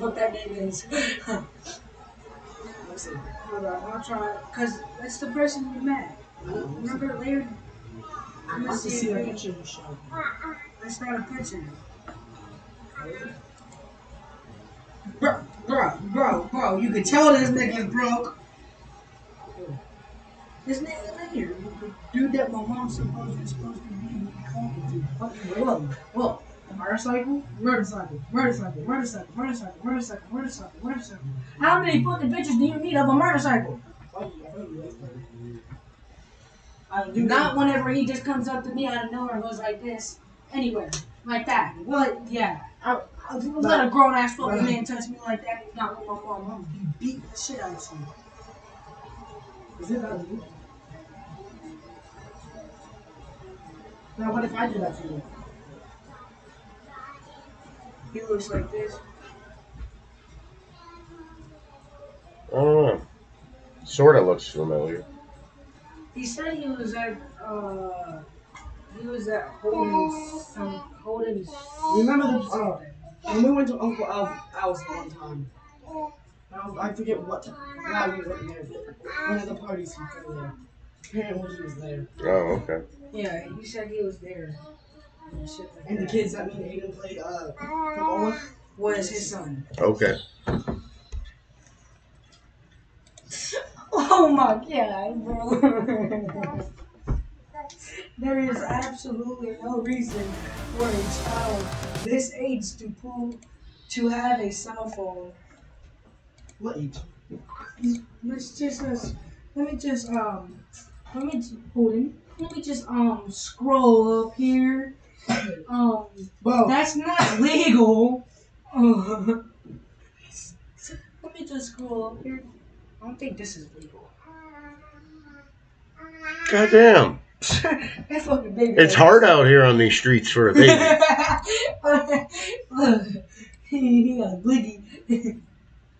fuck that name is. Hold on, I'll try. Cause that's the person you met. Remember later? I'm gonna see a picture you showed me. That's not a picture. Bro, you can tell this nigga's broke. This nigga right here, the dude that my mom's supposed to be talking to. Look, motorcycle. How many fucking pictures do you need of a motorcycle? Not whenever he just comes up to me out of nowhere and goes like this. Anywhere. Like that. What? Yeah. Let a grown ass fucking man touch me like that. He's not with my mom. I'm gonna be beating the shit out of you. Is it not you? Now what if I do that to you? He looks like this. I don't know. Sort of looks familiar. He said he was at Holden's. Remember when we went to Uncle Al's one time? I forget what why we went there. One of the parties he threw there. Apparently he was there. Oh, okay. Yeah, he said he was there. And the kids that me and Aiden played football with was his son. Okay. Oh my god, bro. There is absolutely no reason for a child this age to have a cell phone. What age? Let me just scroll up here. Bro, that's not legal. Let me just scroll up here. I don't think this is legal. Goddamn. That fucking baby. It's hard out here on these streets for a baby. Look, he got a bliggy.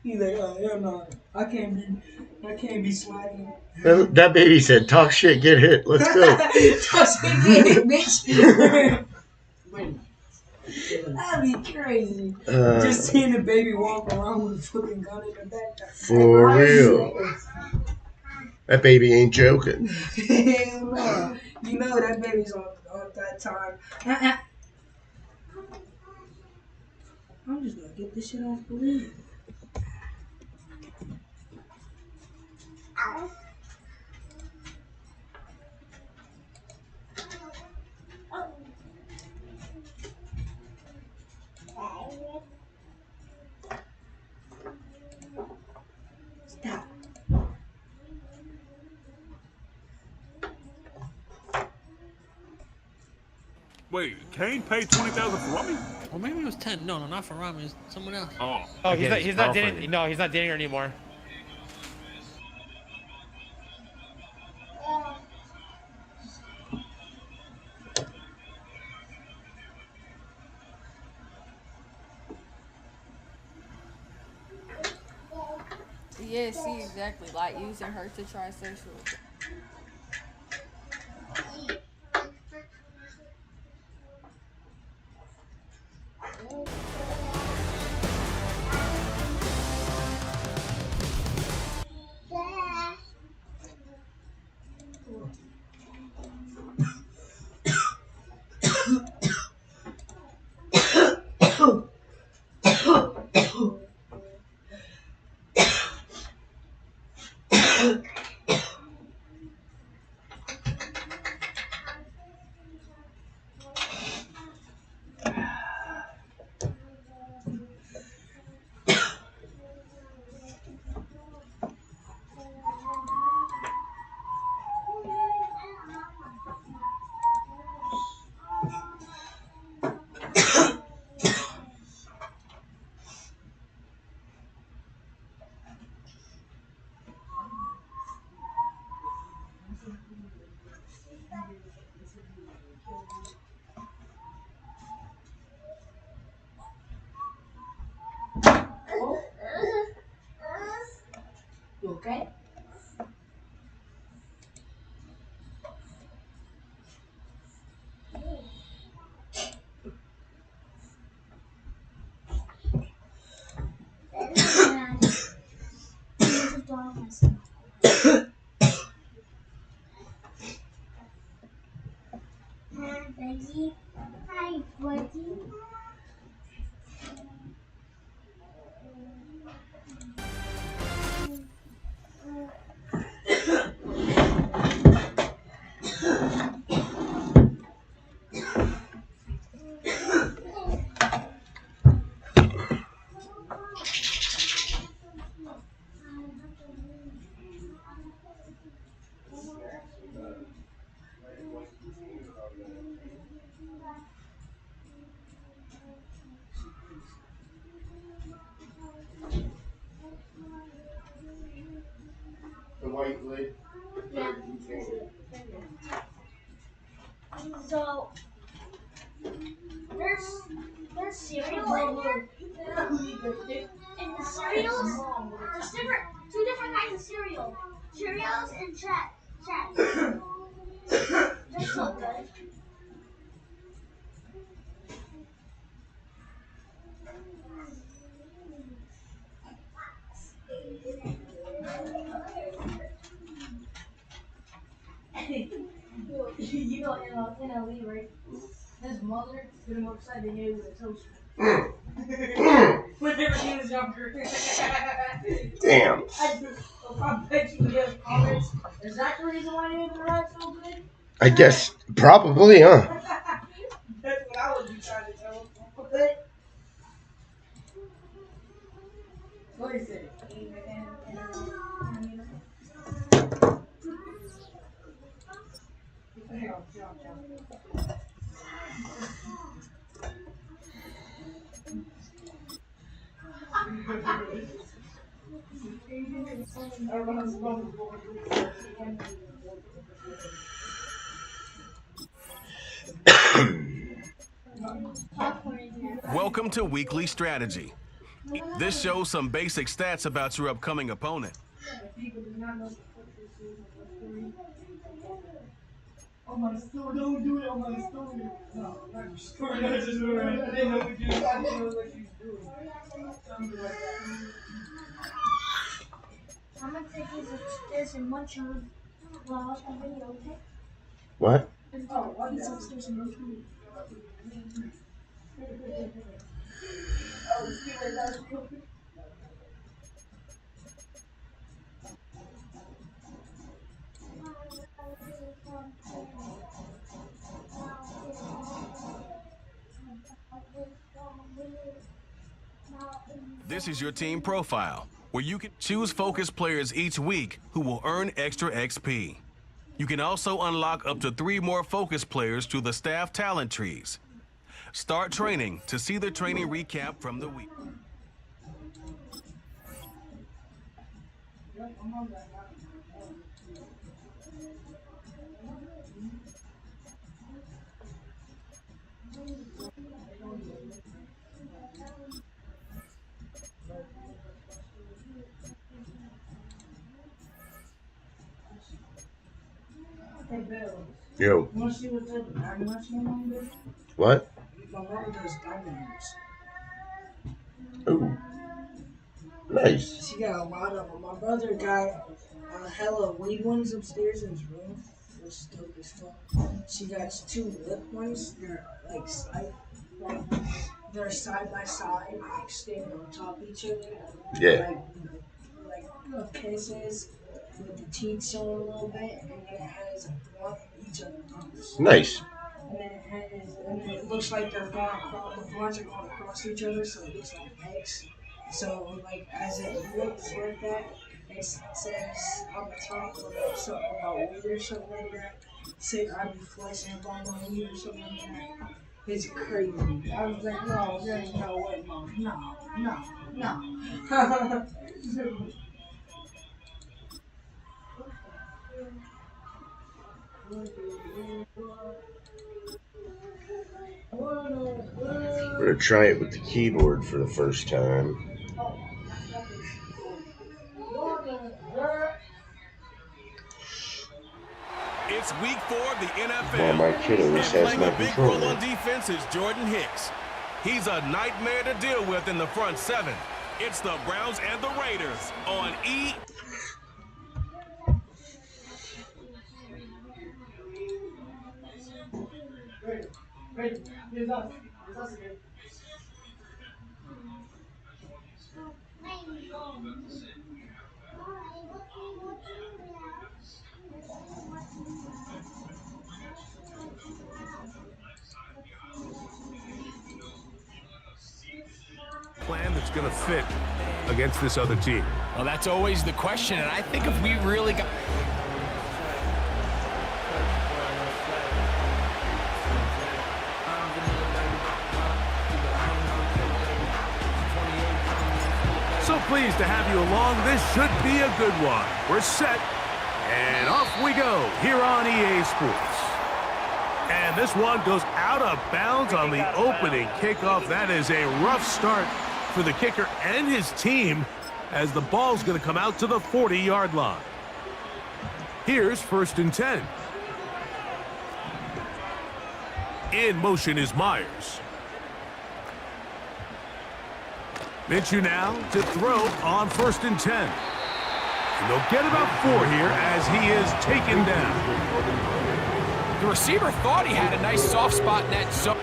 He's like, oh hell no, I can't be sliding. That baby said, "Talk shit, get hit. Let's go." Talk shit, get hit, bitch. That'd be crazy. Just seeing a baby walk around with a fucking gun in the back. For real. That baby ain't joking. Hell no. You know that baby's on that time. I'm just gonna get this shit off the lid. Stop. Wait, Kane paid $20,000 for Rummy? Or maybe it was 10. No, not for Ramen. It's someone else. Oh, he's not dating. No, he's not dating her anymore. Yeah, see, exactly. Like using her to try sexual. Hi, buddy. The white lid. Yeah. So there's cereal in here, and the cereals there's two different kinds of cereal, Cheerios and Chat. They're so good. You know NLE, right? His mother put him upside the head with a toaster. Whenever he was younger. Damn. I bet you get comments. Is that the reason why you even rap so good? I guess probably, huh? That's what I would be trying to tell him. What is it? Welcome to Weekly Strategy. This shows some basic stats about your upcoming opponent. On my store, don't do it on my store. No, not your store. I just I didn't know what you was doing. Something like that. I'm gonna take this and munch on while I watch the video, okay? What? Oh, I'll get upstairs and munch on. Oh, see what that's doing? This is your team profile, where you can choose focus players each week who will earn extra XP. You can also unlock up to 3 more focus players through the staff talent trees. Start training to see the training recap from the week. Hey, Bill. Yo. You want to see what type of diamond nuts my mom did? What? My mom does diamond nuts. Ooh. Nice. She got a lot of them. My brother got hella weed ones upstairs in his room. Which is dope as fuck. She got 2 lip ones. They're they're side by side, like standing on top of each other. Yeah. Like kisses with the teeth showing a little bit, and then it has a blunt each of the thumbs. Nice. And then it looks like they're going across, the blunts are going across each other, so it looks like X. So, like, as it looks like that, it says on the top something about weed or something like that. Say I'd be flexing up on my weed or something like that. It's crazy. I was like, no, there's no way, Mom. No. We're gonna try it with the keyboard for the first time. It's week 4 of the NFL. While my kiddos and has playing my a big role controller. on defense is Jordan Hicks. He's a nightmare to deal with in the front 7. It's the Browns and the Raiders on E. Wait, here's us. Here's us again. Plan that's going to fit against this other team. Well, that's always the question, and I think if we really got... So pleased to have you along. This should be a good one. We're set, and off we go here on EA Sports. And this one goes out of bounds on the opening kickoff. That is a rough start for the kicker and his team as the ball's going to come out to the 40-yard line. Here's 1st and 10. In motion is Myers. Minshew now to throw on 1st and 10. And they'll get about 4 here as he is taken down. The receiver thought he had a nice soft spot in that zone.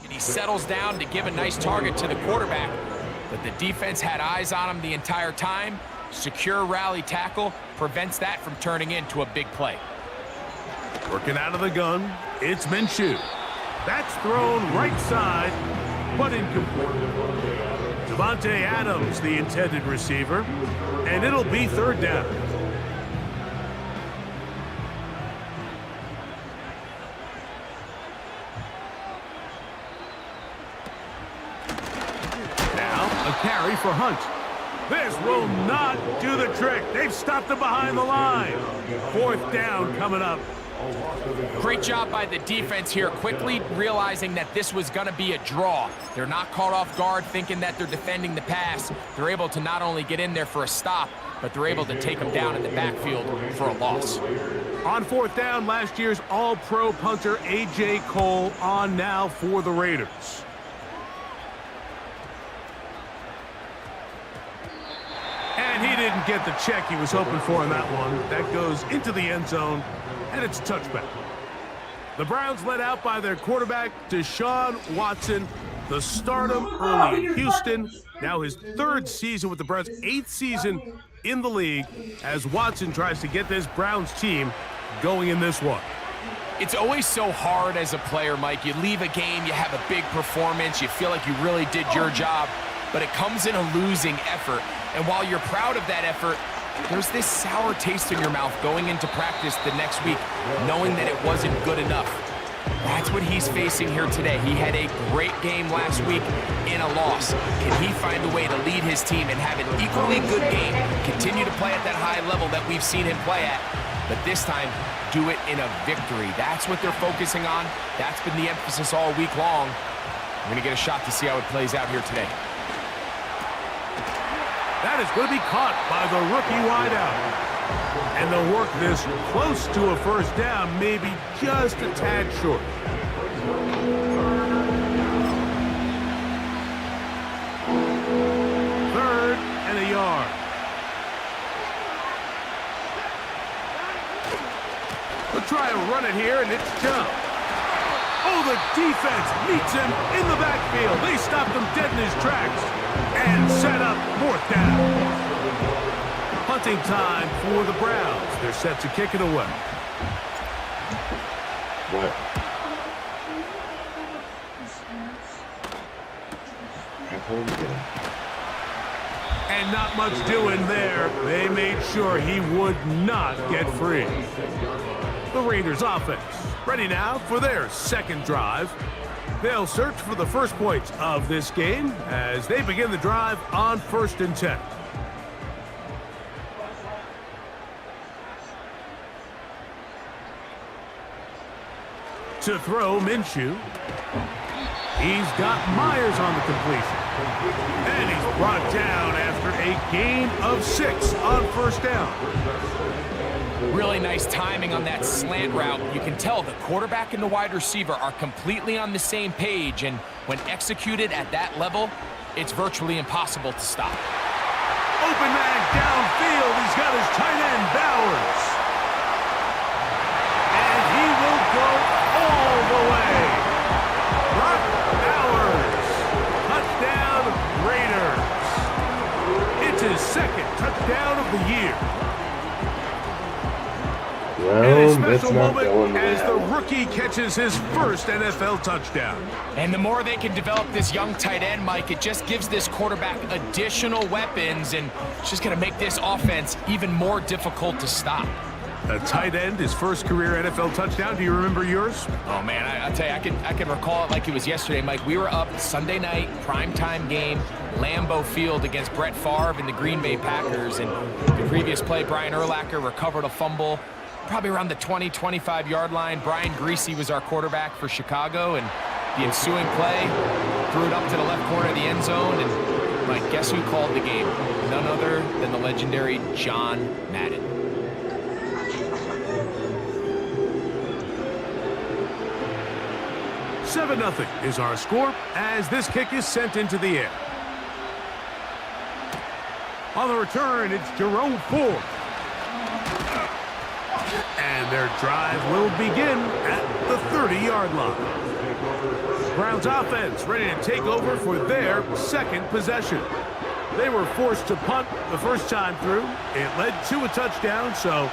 And he settles down to give a nice target to the quarterback. But the defense had eyes on him the entire time. Secure rally tackle prevents that from turning into a big play. Working out of the gun, it's Minshew. That's thrown right side, but incomplete. Devontae Adams, the intended receiver, and it'll be 3rd down. A carry for Hunt. This will not do the trick. They've stopped him behind the line. 4th down coming up. Great job by the defense here, quickly realizing that this was going to be a draw. They're not caught off guard thinking that they're defending the pass. They're able to not only get in there for a stop, but they're able to take them down in the backfield for a loss. On 4th down, last year's All-Pro punter A.J. Cole on now for the Raiders. And he didn't get the check he was hoping for in that one. That goes into the end zone, and it's a touchback. The Browns led out by their quarterback, Deshaun Watson, the stardom early in Houston. Now his 3rd season with the Browns, 8th season in the league, as Watson tries to get this Browns team going in this one. It's always so hard as a player, Mike. You leave a game, you have a big performance, you feel like you really did your job, but it comes in a losing effort. And while you're proud of that effort, there's this sour taste in your mouth going into practice the next week, knowing that it wasn't good enough. That's what he's facing here today. He had a great game last week in a loss. Can he find a way to lead his team and have an equally good game, continue to play at that high level that we've seen him play at, but this time do it in a victory? That's what they're focusing on. That's been the emphasis all week long. We're going to get a shot to see how it plays out here today. That is going to be caught by the rookie wideout. And they'll work this close to a 1st down, maybe just a tad short. 3rd and a yard. They'll try and run it here, and it's jump. Oh, the defense meets him in the backfield. They stopped him dead in his tracks and set up 4th down. Punting time for the Browns. They're set to kick it away. What? And not much doing there. They made sure he would not get free. The Raiders offense ready now for their 2nd drive. They'll search for the first points of this game as they begin the drive on 1st and 10. To throw, Minshew. He's got Myers on the completion. And he's brought down after a gain of 6 on 1st down. Really nice timing on that slant route. You can tell the quarterback and the wide receiver are completely on the same page, and when executed at that level, it's virtually impossible to stop. Open man downfield. He's got his tight end, Bowers. And a Well, special that's not moment going as the well. rookie catches his first NFL touchdown. And the more they can develop this young tight end, Mike, it just gives this quarterback additional weapons, and it's just going to make this offense even more difficult to stop. A tight end, his first career NFL touchdown. Do you remember yours? Oh, man, I tell you, I can recall it like it was yesterday, Mike. We were up Sunday night, primetime game, Lambeau Field against Brett Favre and the Green Bay Packers. And the previous play, Brian Urlacher recovered a fumble probably around the 20, 25-yard line. Brian Greasy was our quarterback for Chicago, and the ensuing play threw it up to the left corner of the end zone. And, Mike, guess who called the game? None other than the legendary John Madden. Seven 0 is our score as this kick is sent into the air. On the return, it's Jerome Ford. And their drive will begin at the 30-yard line. Browns offense ready to take over for their second possession. They were forced to punt the first time through. It led to a touchdown, so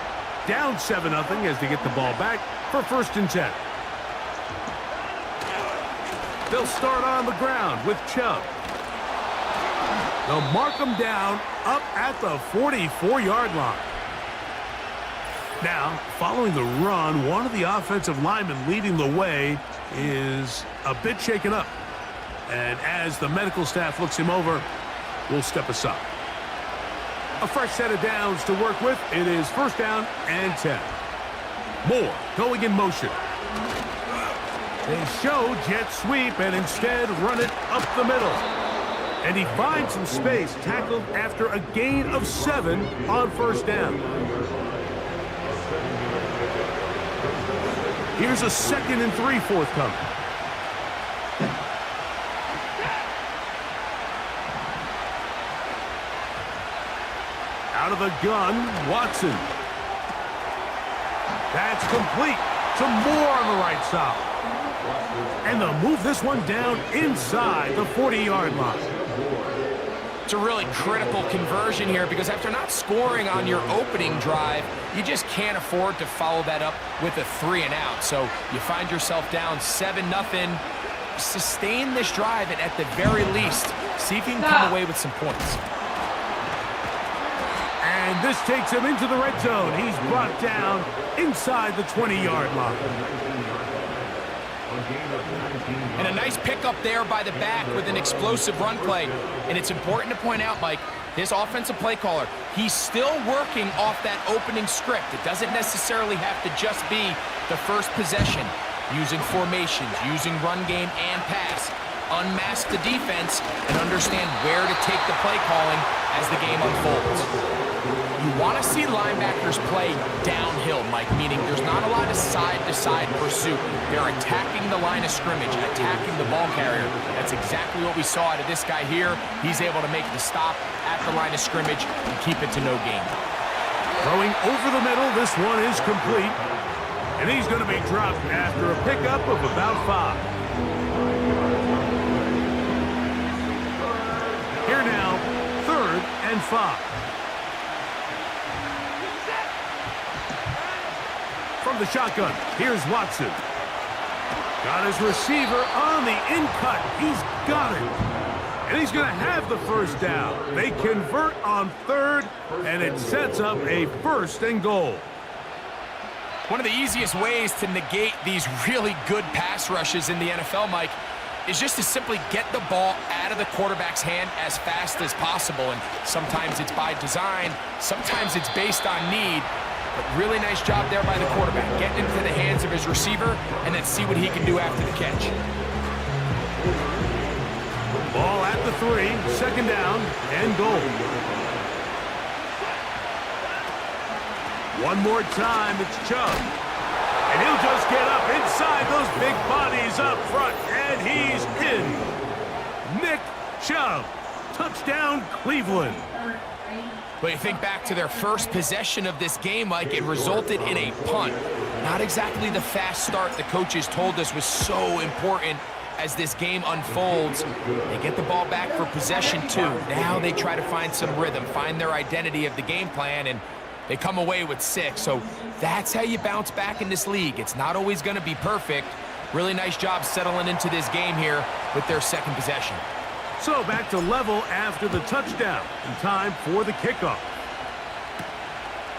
down 7 0 as they get the ball back for 1st and 10. They'll start on the ground with Chubb. They'll mark them down up at the 44-yard line. Now, following the run, one of the offensive linemen leading the way is a bit shaken up. And as the medical staff looks him over, we'll step aside. A fresh set of downs to work with. It is 1st down and 10. Moore going in motion. They show jet sweep and instead run it up the middle. And he finds some space, tackled after a gain of 7 on 1st down. Here's a 2nd and 3 forthcoming. Out of the gun, Watson. That's complete to Moore on the right side. And they'll move this one down inside the 40-yard line. It's a really critical conversion here because after not scoring on your opening drive, you just can't afford to follow that up with a 3 and out. So you find yourself down 7-0. Sustain this drive and at the very least, see if you can come away with some points. And this takes him into the red zone. He's brought down inside the 20-yard line. And a nice pickup there by the back with an explosive run play. And it's important to point out, Mike, this offensive play caller, he's still working off that opening script. It doesn't necessarily have to just be the first possession. Using formations, using run game and pass. Unmask the defense and understand where to take the play calling as the game unfolds. You want to see linebackers play downhill, Mike, meaning there's not a lot of side-to-side pursuit. They're attacking the line of scrimmage, attacking the ball carrier. That's exactly what we saw out of this guy here. He's able to make the stop at the line of scrimmage and keep it to no gain. Throwing over the middle, this one is complete. And he's going to be dropped after a pickup of about 5. Here now, 3rd and 5. From the shotgun, here's Watson. Got his receiver on the in-cut. He's got it. And he's going to have the 1st down. They convert on 3rd, and it sets up a 1st and goal. One of the easiest ways to negate these really good pass rushes in the NFL, Mike, is just to simply get the ball out of the quarterback's hand as fast as possible. And sometimes it's by design, sometimes it's based on need. But really nice job there by the quarterback, getting into the hands of his receiver, and then see what he can do after the catch. Ball at the 3, 2nd down, and goal. One more time, it's Chubb. And he'll just get up inside those big bodies up front, and he's in. Nick Chubb, touchdown Cleveland. But you think back to their first possession of this game, Mike, it resulted in a punt. Not exactly the fast start the coaches told us was so important as this game unfolds. They get the ball back for possession 2. Now they try to find some rhythm, find their identity of the game plan, and They come away with 6, so that's how you bounce back in this league. It's not always going to be perfect. Really nice job settling into this game here with their second possession. So back to level after the touchdown, and time for the kickoff.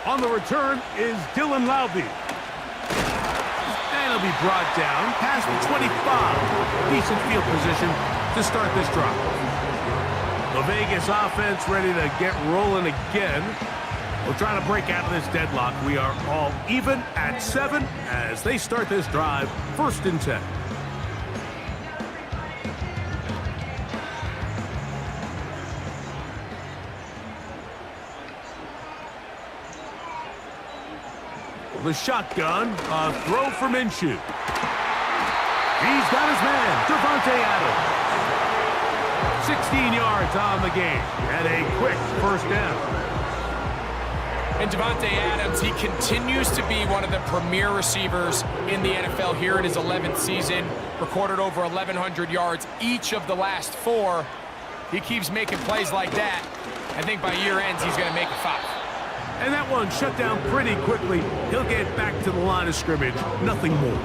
On the return is Dylan Laube. And he'll be brought down past the 25. Decent field position to start this drive. The Vegas offense ready to get rolling again. We'll try to break out of this deadlock. We are all even at 7 as they start this drive, 1st and 10. The shotgun, a throw for Minshew. He's got his man, Davante Adams. 16 yards on the game and a quick 1st down. And Davante Adams, he continues to be one of the premier receivers in the NFL here in his 11th season. Recorded over 1,100 yards each of the last 4. He keeps making plays like that. I think by year ends, he's going to make a 5. And that one shut down pretty quickly. He'll get back to the line of scrimmage. Nothing more.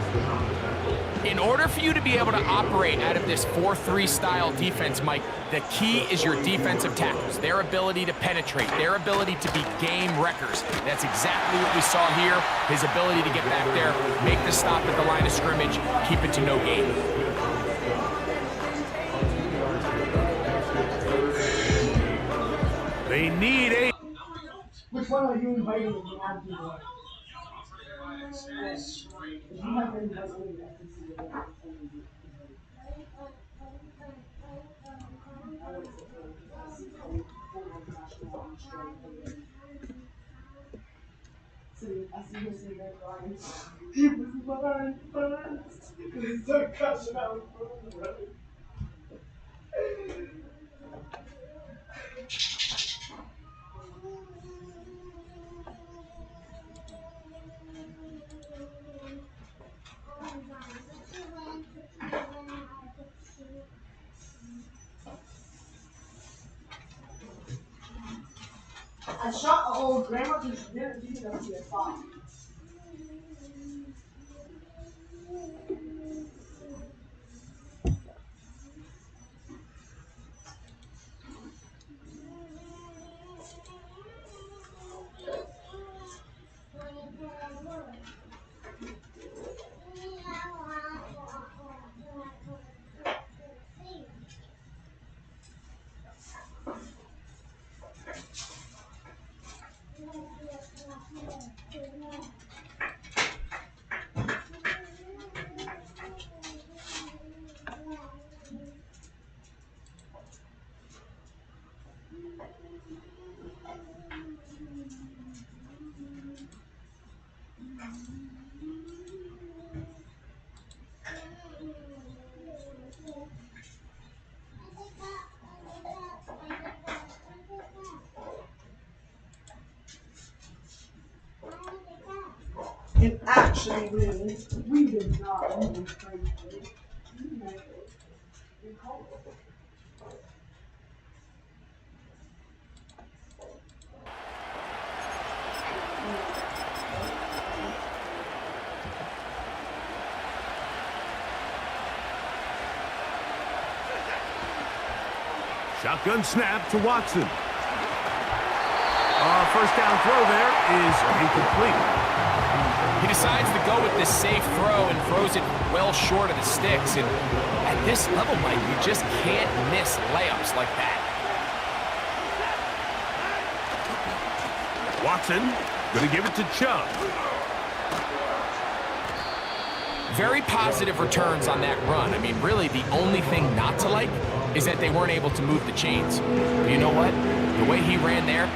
In order for you to be able to operate out of this 4-3 style defense, Mike, the key is your defensive tackles, their ability to penetrate, their ability to be game wreckers. That's exactly what we saw here. His ability to get back there, make the stop at the line of scrimmage, keep it to no gain. They need a... Which one are you inviting if you have people? Yes. If you have been inviting, I can see it. See, I see you sitting there crying. He was mine first. Because they're cashing out. I shot an old grandma because she didn't think that would be a spot. And actually, really, we did not even try to do it. Shotgun snap to Watson. 1st down throw there is incomplete. He decides to go with this safe throw and throws it well short of the sticks. And at this level, Mike, you just can't miss layups like that. Watson going to give it to Chubb. Very positive returns on that run. I mean, really, the only thing not to like is that they weren't able to move the chains. But you know what? The way he ran there,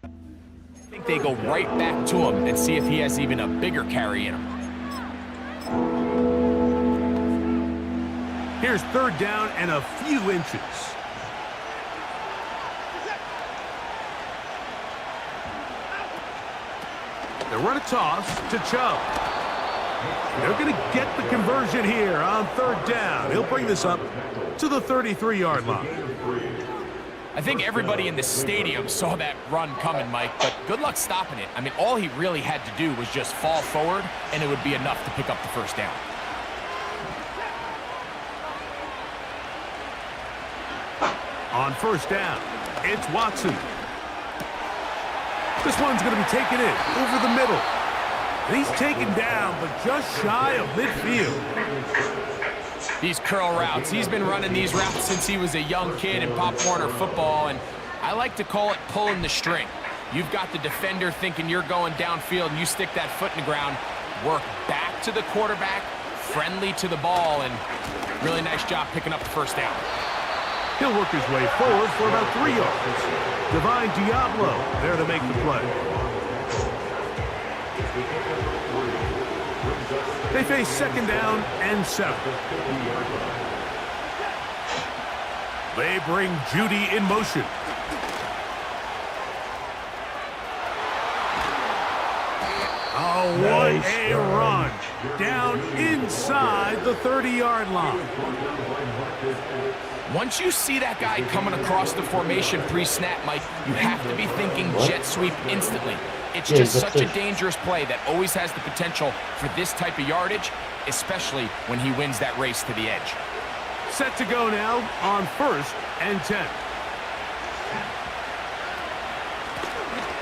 I think they go right back to him and see if he has even a bigger carry in him. Here's third down and a few inches. They run a toss to Chubb. They're going to get the conversion here on third down. He'll bring this up to the 33-yard line. I think everybody in the stadium saw that run coming, Mike, but good luck stopping it. I mean, all he really had to do was just fall forward, and it would be enough to pick up the first down. On first down, it's Watson. This one's going to be taken in over the middle. He's taken down, but just shy of midfield. These curl routes, he's been running these routes since he was a young kid in Pop Warner football, and I like to call it pulling the string. You've got the defender thinking you're going downfield, and you stick that foot in the ground, work back to the quarterback, friendly to the ball, and really nice job picking up the first down. He'll work his way forward for about 3 yards. Divine Diablo there to make the play. They face second down and 7. They bring Judy in motion. Oh, what a run. Down inside the 30-yard line. Once you see that guy coming across the formation pre-snap, Mike, you have to be thinking jet sweep instantly. It's just such a dangerous play that always has the potential for this type of yardage, especially when he wins that race to the edge. Set to go now on first and 10.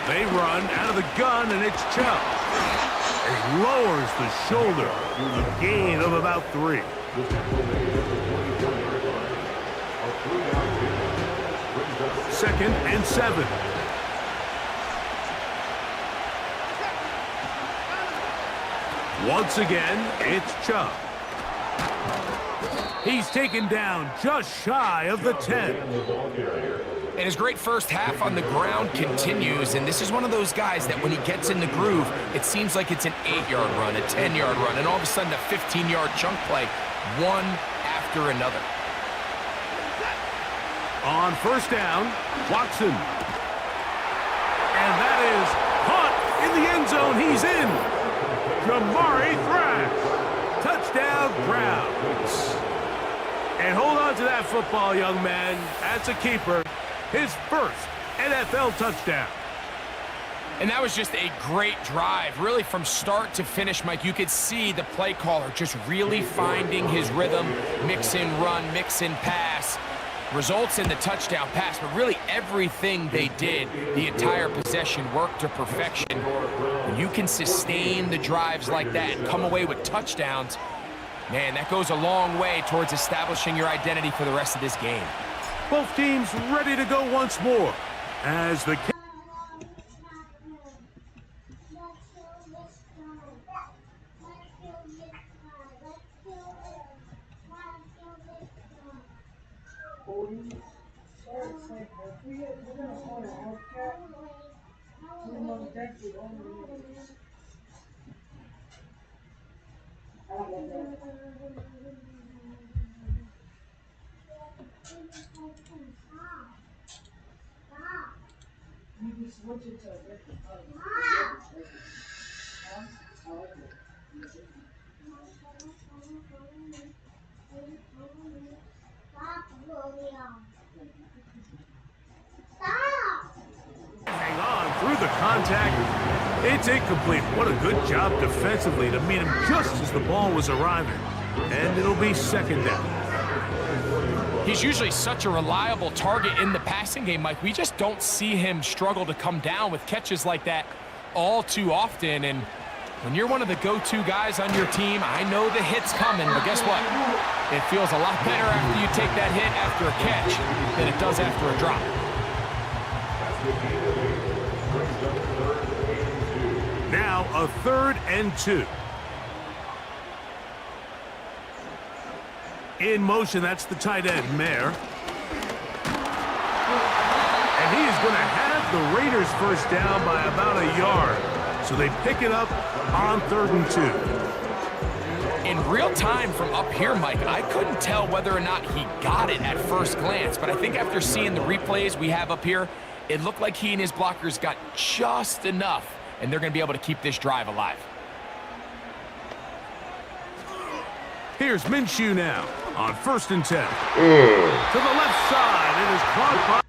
They run out of the gun, and it's Chubb. He lowers the shoulder, a gain of about 3. Second and 7. Once again, it's Chubb. He's taken down just shy of the 10. And his great first half on the ground continues, and this is one of those guys that when he gets in the groove, it seems like it's an 8-yard run, a 10-yard run, and all of a sudden a 15-yard chunk play, one after another. On first down, Watson. And that is caught in the end zone. He's in. Jamari Thrash. Touchdown, Browns. And hold on to that football, young man. That's a keeper. His first NFL touchdown. And that was just a great drive, really from start to finish, Mike. You could see the play caller just really finding his rhythm, mix in run, mix in pass. Results in the touchdown pass, but really everything they did, the entire possession worked to perfection. When you can sustain the drives like that and come away with touchdowns, man, that goes a long way towards establishing your identity for the rest of this game. Both teams ready to go once more as the hang on through the contact. It's incomplete. What a good job defensively to meet him just as the ball was arriving. And it'll be second down. He's usually such a reliable target in the passing game, Mike. We just don't see him struggle to come down with catches like that all too often. And when you're one of the go-to guys on your team, I know the hit's coming, but guess what? It feels a lot better after you take that hit after a catch than it does after a drop. Now a 3rd and 2. In motion, that's the tight end, Mayer. And he is going to have the Raiders first down by about a yard. So they pick it up on 3rd and 2. In real time from up here, Mike, I couldn't tell whether or not he got it at first glance, but I think after seeing the replays we have up here, it looked like he and his blockers got just enough, and they're going to be able to keep this drive alive. Here's Minshew now on 1st and 10. To the left side, it is caught by...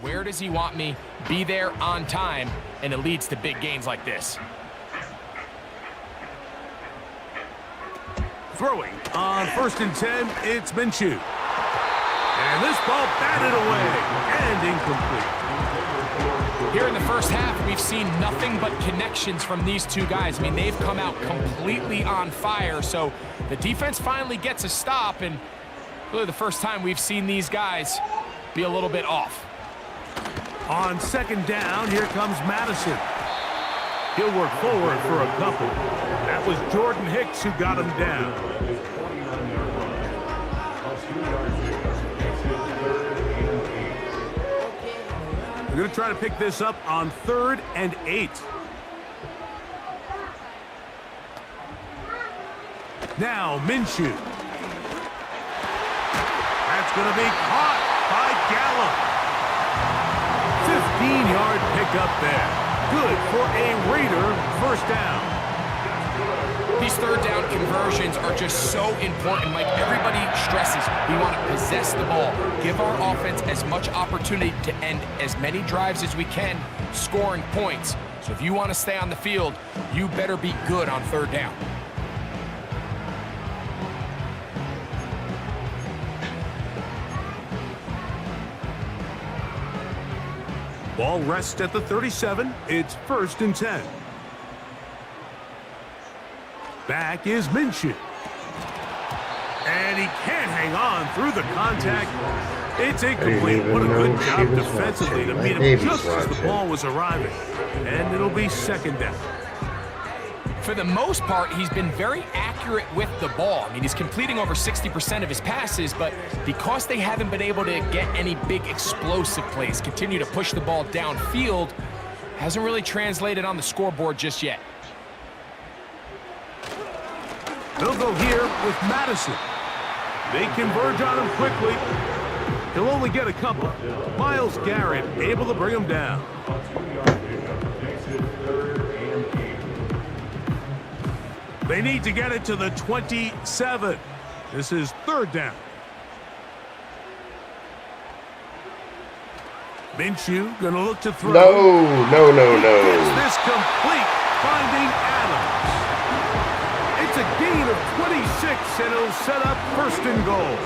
Where does he want me? Be there on time, and it leads to big gains like this. Throwing on 1st and 10, it's Minshew. And this ball batted away and incomplete. Here in the first half, we've seen nothing but connections from these two guys. I mean, they've come out completely on fire, so the defense finally gets a stop, and really the first time we've seen these guys be a little bit off. On 2nd down, here comes Madison. He'll work forward for a couple. That was Jordan Hicks who got him down. We're going to try to pick this up on 3rd and 8. Now Minshew. That's going to be caught by Gallup. 15-yard pickup there. Good for a Raider first down. These 3rd down conversions are just so important, Mike. Everybody stresses we want to possess the ball, give our offense as much opportunity to end as many drives as we can, scoring points. So if you want to stay on the field, you better be good on 3rd down. Ball rests at the 37. It's 1st and 10. Back is Minshew. And he can't hang on through the contact. It's incomplete. What a good job defensively to meet him just as the ball was arriving. And it'll be 2nd down. For the most part, he's been very accurate with the ball. I mean, he's completing over 60% of his passes, but because they haven't been able to get any big explosive plays, continue to push the ball downfield, hasn't really translated on the scoreboard just yet. They'll go here with Madison. They converge on him quickly. He'll only get a couple. Myles Garrett able to bring him down. They need to get it to the 27. This is 3rd down. Minshew gonna look to throw. No. Is this complete? Finding Adams. It's a gain of 26, and it'll set up 1st and goal.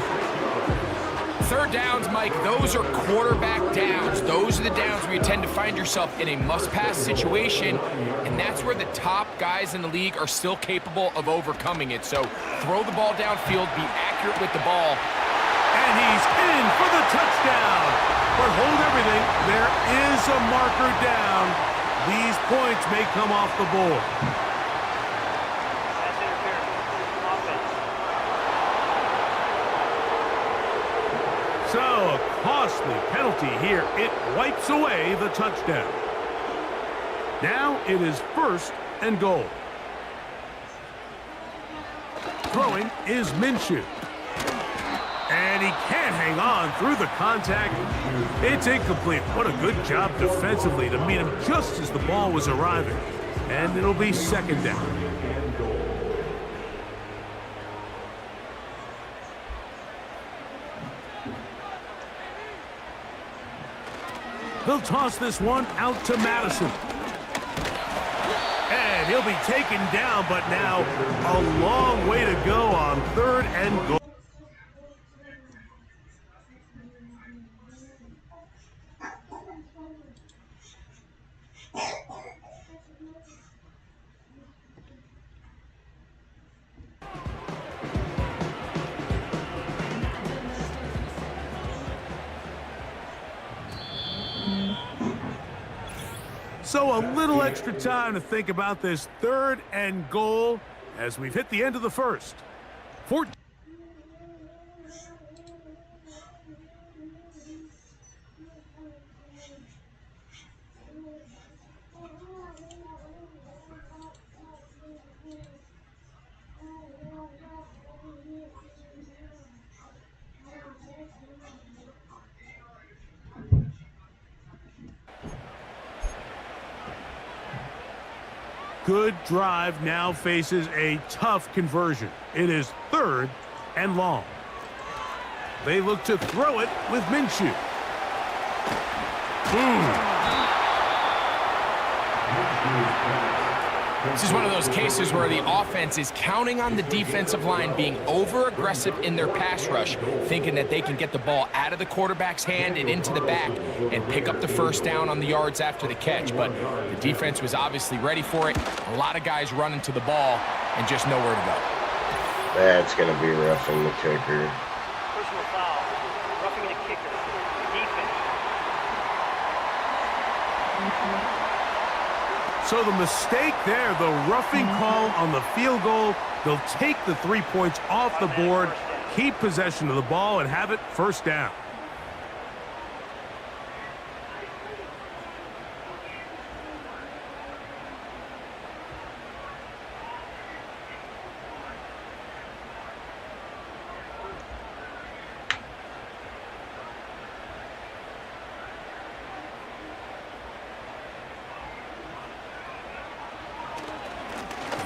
3rd downs, Mike, those are quarterback downs. Those are the downs where you tend to find yourself in a must-pass situation, and that's where the top guys in the league are still capable of overcoming it. So throw the ball downfield, be accurate with the ball. And he's in for the touchdown. But hold everything, there is a marker down. These points may come off the board. So, a costly penalty here. It wipes away the touchdown. Now it is 1st and goal. Throwing is Minshew. And he can't hang on through the contact. It's incomplete. What a good job defensively to meet him just as the ball was arriving. And it'll be 2nd down. They'll toss this one out to Madison. And he'll be taken down, but now a long way to go on 3rd and goal. So a little extra time to think about this 3rd and goal as we've hit the end of the first. Good drive now faces a tough conversion. It is 3rd and long. They look to throw it with Minshew. This is one of those cases where the offense is counting on the defensive line being over-aggressive in their pass rush, thinking that they can get the ball out of the quarterback's hand and into the back and pick up the first down on the yards after the catch. But the defense was obviously ready for it. A lot of guys running to the ball and just nowhere to go. That's going to be roughing the kicker. Personal foul. Roughing the kicker. Defense. So the mistake there, the roughing call on the field goal, they'll take the 3 points off the board, keep possession of the ball, and have it first down.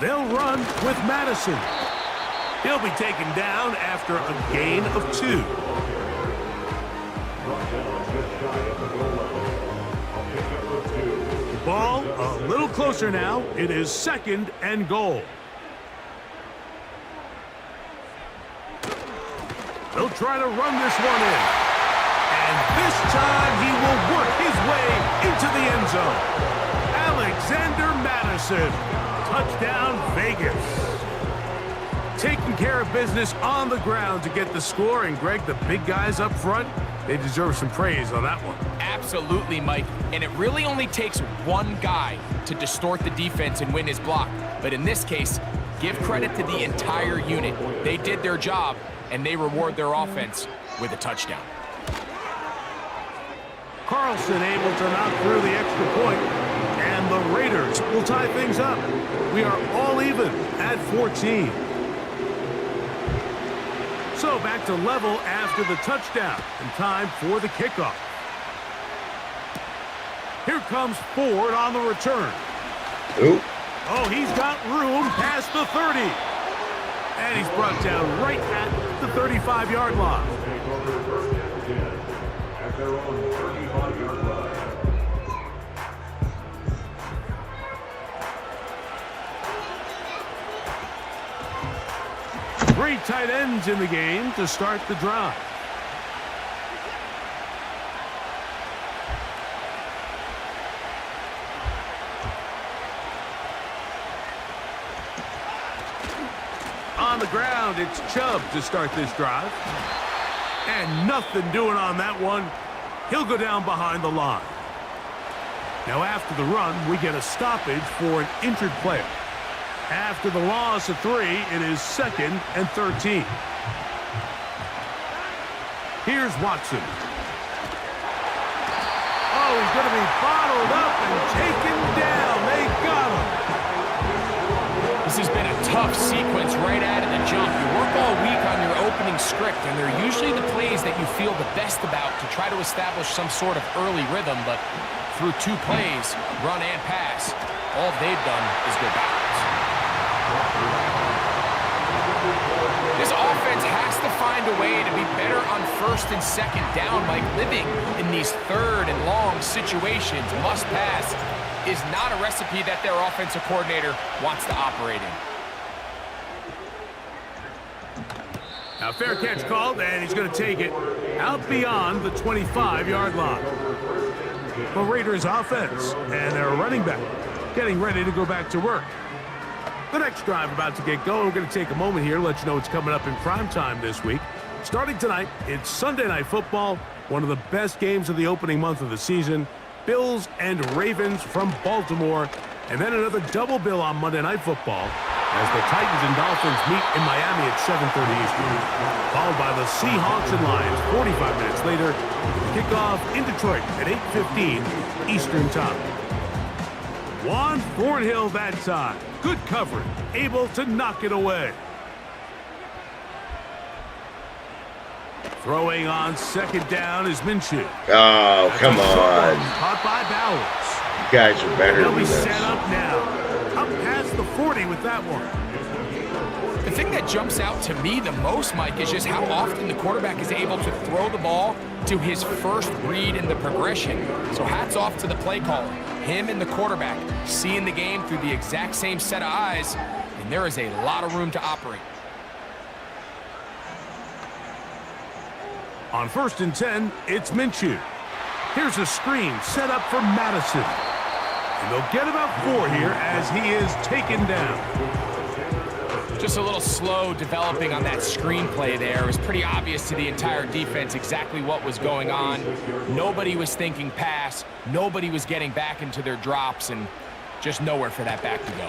They'll run with Madison. He'll be taken down after a gain of 2. Ball a little closer now. It is 2nd and goal. They'll try to run this one in. And this time he will work his way into the end zone. Alexander Madison. Touchdown, Vegas. Taking care of business on the ground to get the score. And, Greg, the big guys up front, they deserve some praise on that one. Absolutely, Mike. And it really only takes one guy to distort the defense and win his block. But in this case, give credit to the entire unit. They did their job, and they reward their offense with a touchdown. Carlson able to knock through the extra point, and the Raiders will tie things up. We are all even at 14. So back to level after the touchdown, and time for the kickoff. Here comes Ford on the return. Ooh. Oh, he's got room past the 30. And he's brought down right at the 35-yard line. Three tight ends in the game to start the drive. On the ground, it's Chubb to start this drive. And nothing doing on that one. He'll go down behind the line. Now after the run, we get a stoppage for an injured player. After the loss of 3, it is 2nd and 13. Here's Watson. Oh, he's going to be bottled up and taken down. They got him. This has been a tough sequence right out of the jump. You work all week on your opening script, and they're usually the plays that you feel the best about to try to establish some sort of early rhythm, but through 2 plays, run and pass, all they've done is go backwards. This offense has to find a way to be better on 1st and 2nd down, Mike. Living in these 3rd and long situations, must pass, is not a recipe that their offensive coordinator wants to operate in. Now fair catch called, and he's going to take it out beyond the 25-yard line. The Raiders offense and their running back getting ready to go back to work. The next drive about to get going. We're going to take a moment here to let you know what's coming up in prime time this week. Starting tonight, it's Sunday Night Football, one of the best games of the opening month of the season. Bills and Ravens from Baltimore. And then another double bill on Monday Night Football as the Titans and Dolphins meet in Miami at 7:30 Eastern. Followed by the Seahawks and Lions 45 minutes later. Kickoff in Detroit at 8:15 Eastern Time. Juan Thornhill that time. Good coverage. Able to knock it away. Throwing on second down is Minshew. Oh, come on. Caught by Bowers. You guys are better They'll than be this. set up now. Up past the 40 with that one. The thing that jumps out to me the most, Mike, is just how often the quarterback is able to throw the ball to his first read in the progression. So hats off to the play caller. Him and the quarterback seeing the game through the exact same set of eyes, and there is a lot of room to operate. On 1st and 10, it's Minshew. Here's a screen set up for Madison. And they'll get about 4 here as he is taken down. Just a little slow developing on that screenplay there. It was pretty obvious to the entire defense exactly what was going on. Nobody was thinking pass. Nobody was getting back into their drops, and just nowhere for that back to go.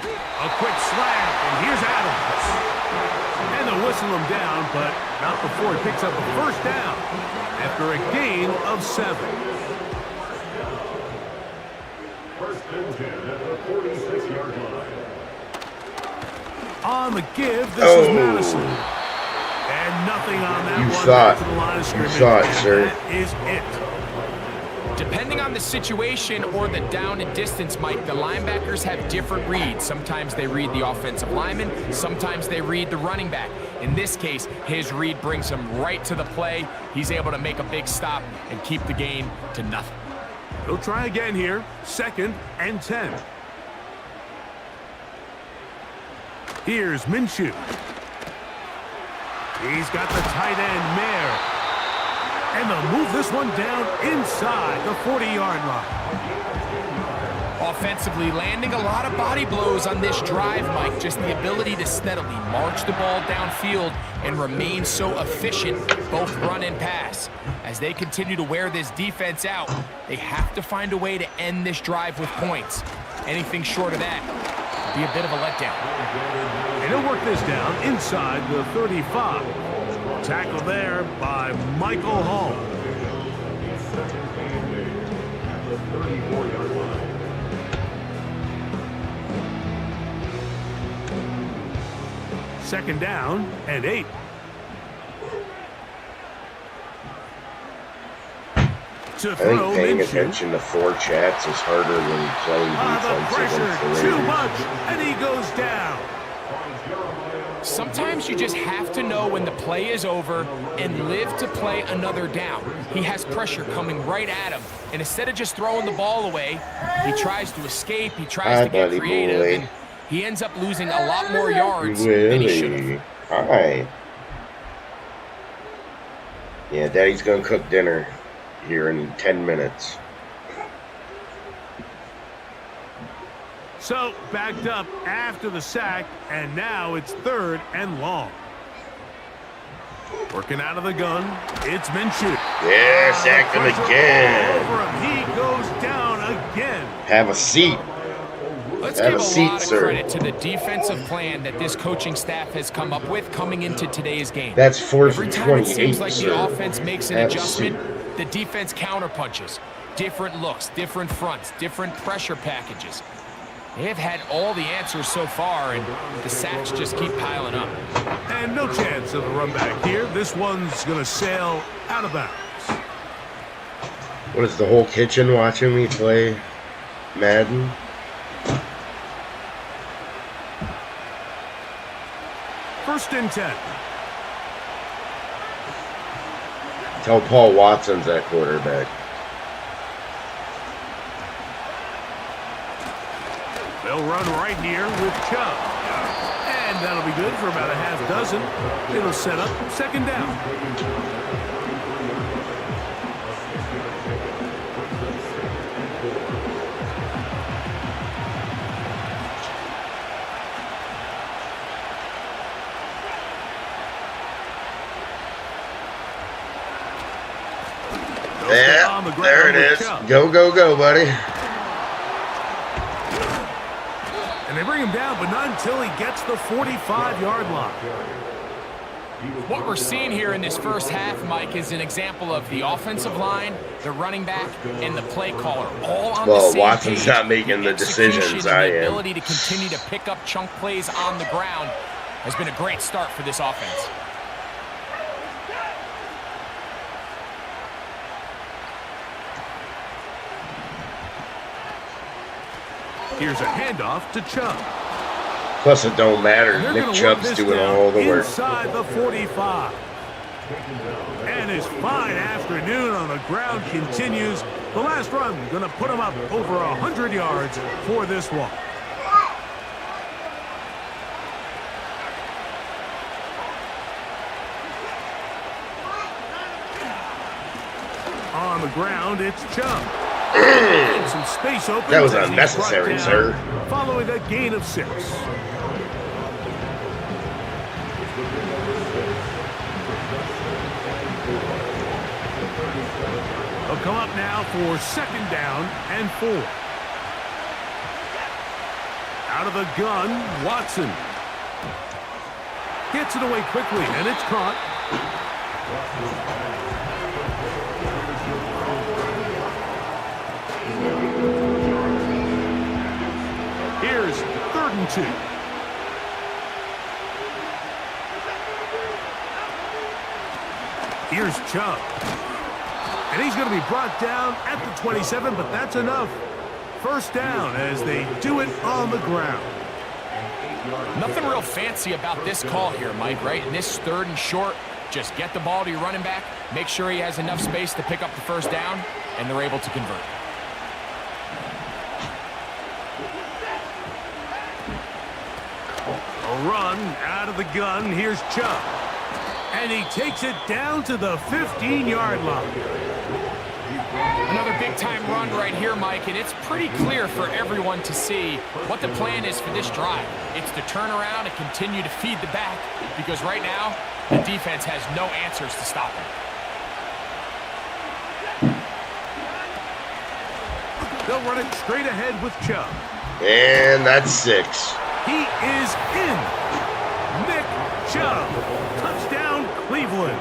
A quick slant, and here's Adams. And they'll whistle him down, but not before he picks up a first down after a gain of 7. First and 10 at the 46-yard line. On the give, this is Madison. And nothing on that You one. saw To the line of it. You scrimmage, saw it, and sir. That is it. Depending on the situation or the down and distance, Mike, the linebackers have different reads. Sometimes they read the offensive lineman. Sometimes they read the running back. In this case, his read brings him right to the play. He's able to make a big stop and keep the gain to nothing. They'll try again here. 2nd and 10. Here's Minshew. He's got the tight end, Mayer. And they'll move this one down inside the 40-yard line. Offensively, landing a lot of body blows on this drive, Mike. Just the ability to steadily march the ball downfield and remain so efficient, both run and pass. As they continue to wear this defense out, they have to find a way to end this drive with points. Anything short of that would be a bit of a letdown. And he'll work this down inside the 35. Tackle there by Michael Hall. Second down and 8. To I throw, think paying Minshew. attention to 4 chats is harder than playing The defense pressure, against the too Raiders. much, and he goes down. Sometimes you just have to know when the play is over and live to play another down. He has pressure coming right at him, and instead of just throwing the ball away, he tries to escape, he tries to get creative, and he ends up losing a lot more yards than he should have. All right. Yeah, Daddy's gonna cook dinner here in 10 minutes. So, backed up after the sack, and now it's 3rd and long. Working out of the gun, it's Minshew. Yeah, sacked him again. Over him. He goes down again. Have a seat. Let's Have give a a seat, lot of sir. credit to the defensive plan that this coaching staff has come up with coming into today's game. That's 4th Every and time 28, it seems like sir. the offense makes an Have a adjustment, seat. the defense counterpunches. Different looks, different fronts, different pressure packages. They have had all the answers so far, and the sacks just keep piling up. And no chance of a run back here. This one's going to sail out of bounds. What is the whole kitchen watching me play Madden? First and 10. Tell Paul Watson's that quarterback. They'll run right here with Chubb. And that'll be good for about a half dozen. It'll set up 2nd down. stay on the Yeah, ground there it with is. Chubb. Go, go, go, buddy. And they bring him down, but not until he gets the 45-yard line. What we're seeing here in this first half, Mike, is an example of the offensive line, the running back, and the play caller all on the same Watson's page. not making the decisions. I The am. ability to continue to pick up chunk plays on the ground has been a great start for this offense. Here's a handoff to Chubb. Plus, it don't matter. They're Nick gonna Chubb's work this doing down all the work. inside the 45. And his fine afternoon on the ground continues. The last run going to put him up over 100 yards for this one. On the ground, it's Chubb. And some space opens. That was as he's unnecessary, brought sir. down, following a gain of 6. They'll come up now for 2nd down and 4. Out of the gun, Watson. Gets it away quickly, and it's caught. Here's 3rd and 2. Here's Chubb. And he's going to be brought down at the 27, but that's enough. 1st down as they do it on the ground. Nothing real fancy about this call here, Mike, right? In this 3rd and short, just get the ball to your running back, make sure he has enough space to pick up the 1st down, and they're able to convert. A run out of the gun. Here's Chubb. And he takes it down to the 15-yard line. Another big-time run right here, Mike, and it's pretty clear for everyone to see what the plan is for this drive. It's to turn around and continue to feed the back, because right now, the defense has no answers to stop him. They'll run it straight ahead with Chubb. And that's 6. He is in. Nick Chubb. Touchdown, Cleveland.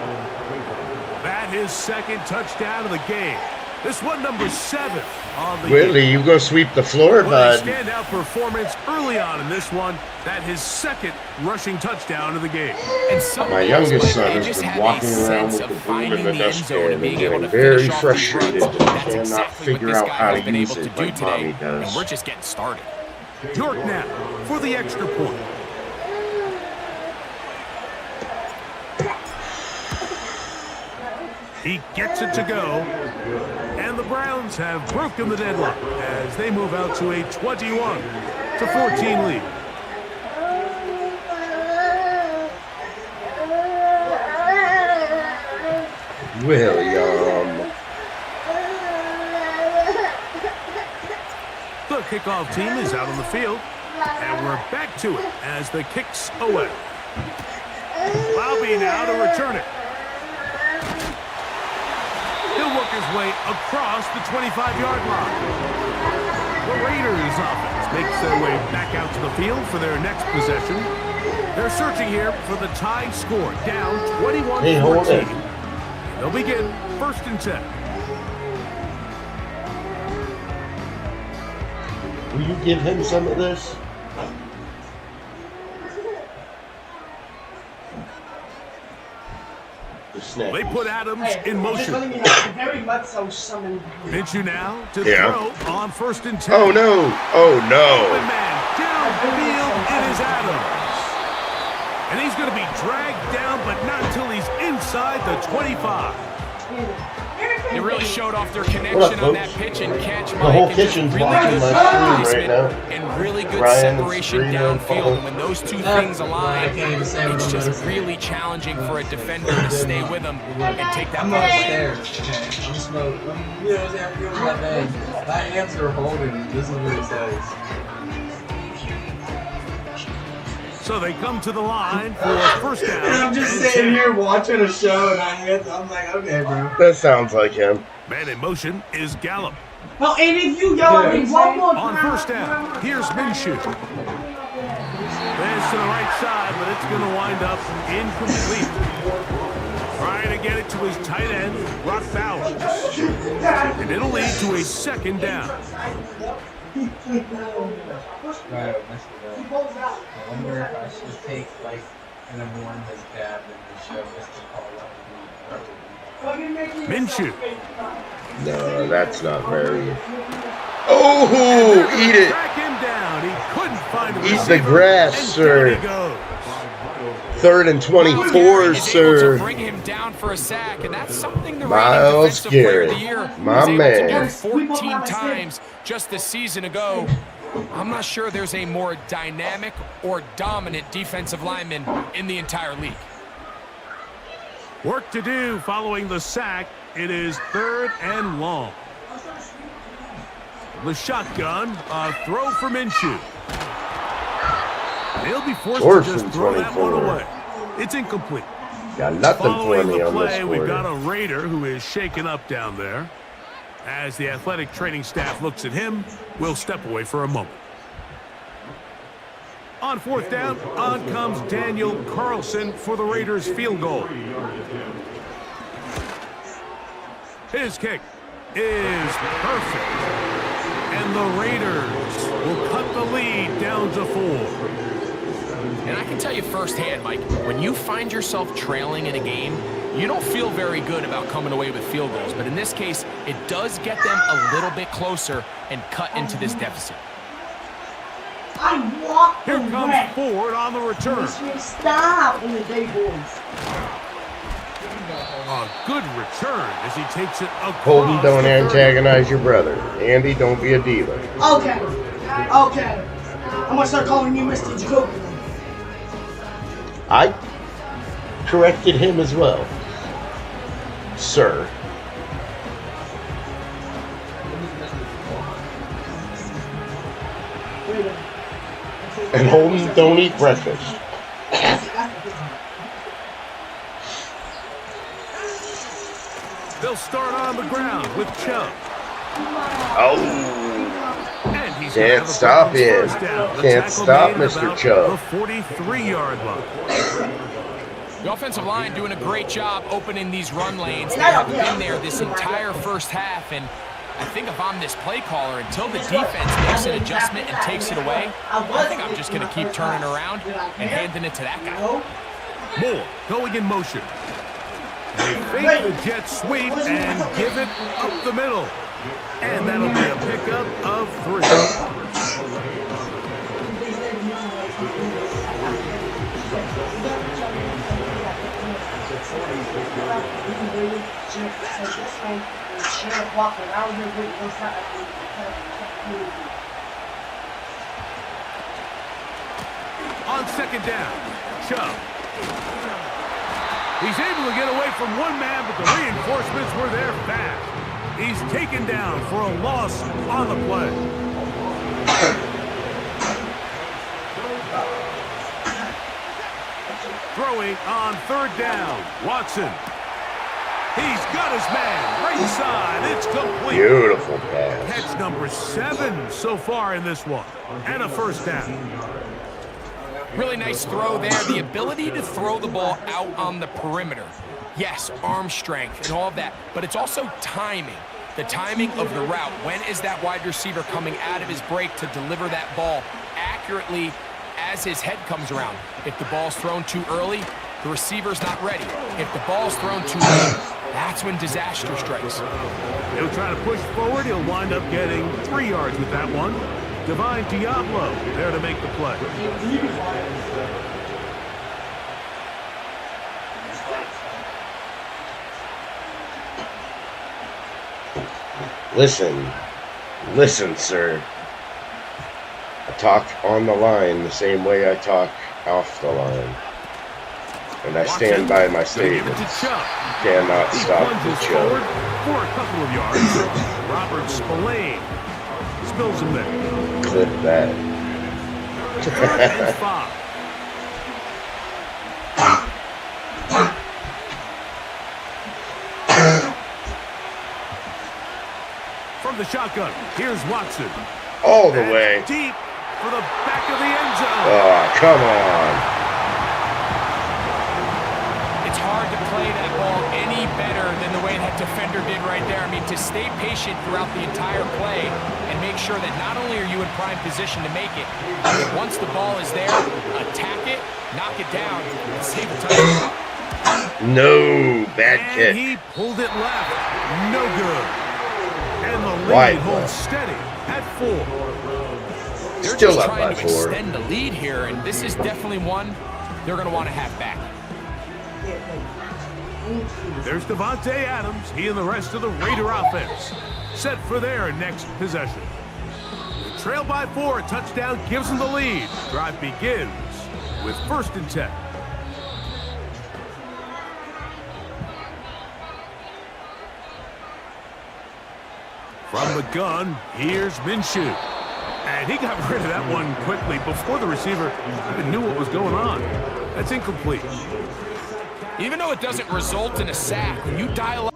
That his 2nd touchdown of the game. This one, number 7 on the Whitley, you go sweep the floor, well, bud. Standout performance early on in this one. That his 2nd rushing touchdown of the game. And My youngest son has been walking around with the broom in the dustpan and getting very frustrated that he cannot figure out how to use it like Mommy does. And we're just getting started. York now for the extra point. He gets it to go. And the Browns have broken the deadlock as they move out to a 21-14 lead. William. The kickoff team is out on the field. And we're back to it as the kick's away. Bobby now to return it. He'll work his way across the 25-yard line. The Raiders offense makes their way back out to the field for their next possession. They're searching here for the tie score, down 21-14. They'll begin 1st and 10. Will you give him some of this? They put Adams in motion. Very much so summoned. Minshew now to throw on 1st and 10. Oh no! Oh no! Open man downfield, it is Adams. And he's going to be dragged down, but not until he's inside the 25. They really showed off their connection on that pitch and catch. The whole kitchen's watching my screen right now. And really good Ryan separation downfield. And when those two things align, it's just really challenging for a defender to stay with them and take that ball away. I'm smoked. You know, I'm feeling that bad. My hands are holding. This is what it says. So they come to the line for 1st down. And I'm just sitting here watching a show, and I'm like, okay, bro. That sounds like him. Man in motion is Gallup. Well, and if you yell at me one more time. On first down, here's Minshew. Pass to the right side, but it's going to wind up incomplete. Trying to get it to his tight end, Brock Bowers. And it'll lead to a second down. Right, I wonder if I should take, like, and I'm warn his dad and the show Mr. Paul. Minshew. No, that's not very. Oh, eat it. Track him down. He couldn't find a Eat the receiver, grass, and sir. down he goes. 3rd and 24, He's able sir. to bring him down for a sack, and that's something the Miles reigning defensive player of Garrett, the year my was able man. to do 14 times just this season ago. I'm not sure there's a more dynamic or dominant defensive lineman in the entire league. Work to do following the sack. It is 3rd and long. The shotgun, a throw for Minshew. He'll be forced to just throw that one away. It's incomplete. Got nothing for Following me the on this play, we've got quarter. a Raider who is shaken up down there. As the athletic training staff looks at him, we'll step away for a moment. On 4th down, on comes Daniel Carlson for the Raiders' field goal. His kick is perfect. And the Raiders will cut the lead down to 4. And I can tell you firsthand, Mike, when you find yourself trailing in a game, you don't feel very good about coming away with field goals. But in this case, it does get them a little bit closer and cut into this deficit. I walked Here comes Ford on the return. Stop in the day, boys. A good return as he takes it across. Holden, don't the 30. antagonize your brother. Andy, don't be a diva. Okay. Okay. I'm gonna start calling you Mr. Jacoby. I corrected him as well, sir. And Holden, don't eat breakfast. They'll start on the ground with Chubb. Oh, And he's can't stop him. Can't stop Mr. The Chubb. 43-yard line. The offensive line doing a great job opening these run lanes. They have been there this entire first half, and I think if I'm this play caller, until the defense makes an adjustment and takes it away, I think I'm just going to keep turning around and handing it to that guy. Moore going in motion. They fake the jet sweep and give it up the middle. And that'll be a pickup of 3. On 2nd down, Chubb. He's able to get away from one man, but the reinforcements were there fast. He's taken down for a loss on the play. Throwing on 3rd down, Watson. He's got his man right side. It's complete. Beautiful pass. Catch number 7 so far in this one. And a first down. Really nice throw there. The ability to throw the ball out on the perimeter. Yes, arm strength and all of that, but it's also timing. The timing of the route. When is that wide receiver coming out of his break to deliver that ball accurately as his head comes around? If the ball's thrown too early, the receiver's not ready. If the ball's thrown too late, that's when disaster strikes. He'll try to push forward. He'll wind up getting 3 yards with that one. Divine Diablo there to make the play. Listen, sir. I talk on the line the same way I talk off the line. And I stand by my statements. Cannot stop the Chubb. For a couple of yards, Robert Spillane spills him there. Clip that. 3rd and 5. From the shotgun, here's Watson. All the way. Deep for the back of the end zone. Oh, come on. It's hard to play that ball any better than the way that defender did right there. I mean, to stay patient throughout the entire play and make sure that not only are you in prime position to make it, but once the ball is there, attack it, knock it down, and save a touchdown. No, bad kick. And he pulled it left. No good. And the lead holds steady at 4. They're Still just up trying by to 4. extend the lead here, and this is definitely one they're going to want to have back. There's Devontae Adams. He and the rest of the Raider offense set for their next possession. The trail by 4, a touchdown gives them the lead. Drive begins with 1st and 10. From the gun, here's Minshew. And he got rid of that one quickly before the receiver even knew what was going on. That's incomplete. Even though it doesn't result in a sack, when you dial up...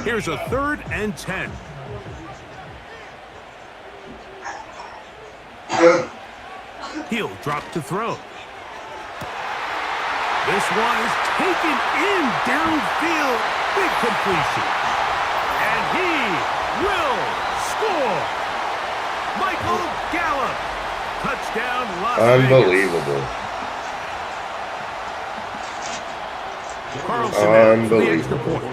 Here's a 3rd and 10. He'll drop to throw. This one is taken in downfield. Big completion. And he will score. Michael Gallup. Touchdown, Las Vegas. Unbelievable. Carlson for the extra point.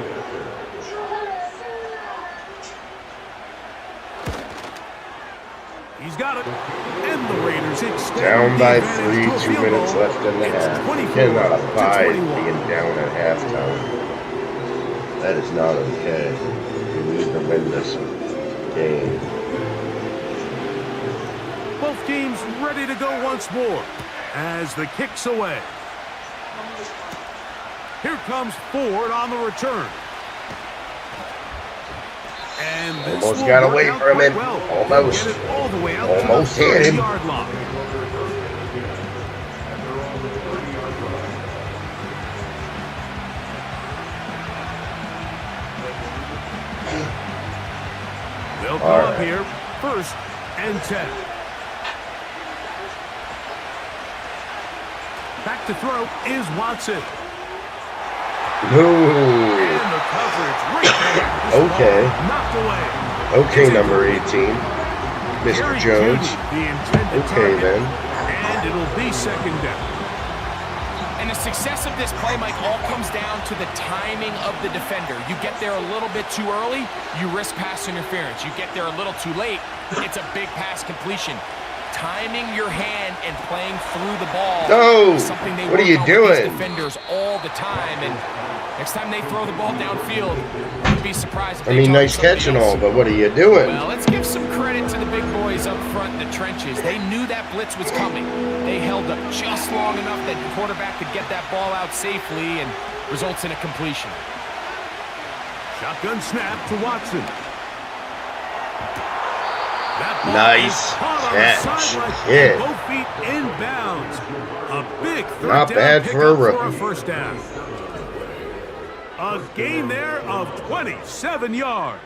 He's got it. And the Raiders extend Down by the 3, advantage to 2 a field minutes goal. left in the It's half. 24 Cannot to abide 21. being down at halftime. That is not okay. We need to win this game. Both teams ready to go once more as the kick's away. Here comes Ford on the return. And this Almost will got work away out from quite him. well. Almost. Get it all the way out Almost to the hit him. 30-yard line. They'll go up here, 1st and 10. Back to throw is Watson. Ooh. And the coverage right there. This Okay. ball knocked away. Okay, number 18. Mr. Jerry Jones. Jeudy, the intended Okay, target, then. And it'll be 2nd down. And the success of this play, Mike, all comes down to the timing of the defender. You get there a little bit too early, you risk pass interference. You get there a little too late, it's a big pass completion. Timing your hand and playing through the ball is something they what are work you on doing? with these defenders all the time. And next time they throw the ball downfield, wouldn't be surprised if I they mean, target nice catch and somebody all, else. but what are you doing? Well, let's give some credit to the big boys up front in the trenches. They knew that blitz was coming. They held up just long enough that the quarterback could get that ball out safely and results in a completion. Shotgun snap to Watson. That ball Nice is caught on catch. the sideline, Yeah. both feet inbounds. A big 3rd Not down bad for a pickup for a rookie. 1st down. A gain there of 27 yards.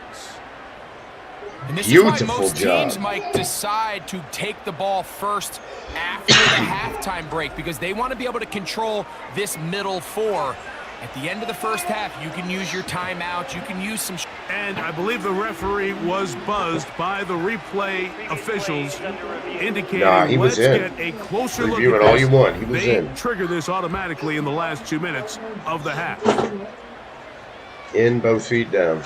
And this is why Beautiful most job. teams might decide to take the ball first after the halftime break because they want to be able to control this middle 4. At the end of the 1st half, you can use your timeout, you can use some... And I believe the referee was buzzed by the replay officials, indicating Nah, he was let's in. get a closer Review look it at all this. you want. He was They in. trigger this automatically in the last 2 minutes of the half. In, both feet down.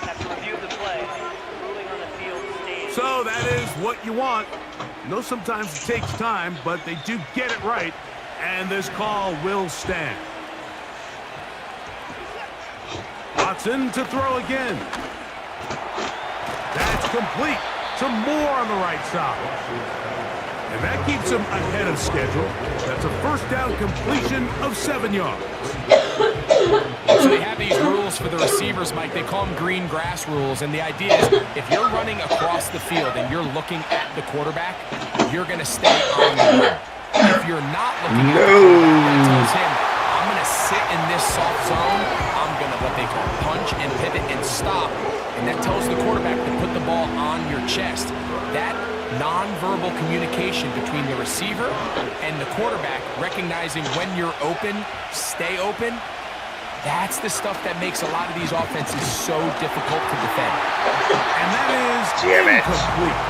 After review of the play, ruling on the field stays. So go. That is what you want. I know sometimes it takes time, but they do get it right. And this call will stand. Watson to throw again. That's complete. Some more on the right side. And that keeps him ahead of schedule. That's a first down completion of 7 yards. So they have these rules for the receivers, Mike. They call them green grass rules. And the idea is if you're running across the field and you're looking at the quarterback, you're going to stay on the run. If you're not looking at the quarterback, that tells him, I'm going to sit in this soft zone. I'm going to what they call punch and pivot and stop. And that tells the quarterback to put the ball on your chest. That nonverbal communication between the receiver and the quarterback, recognizing when you're open, stay open, that's the stuff that makes a lot of these offenses so difficult to defend. And that is incomplete.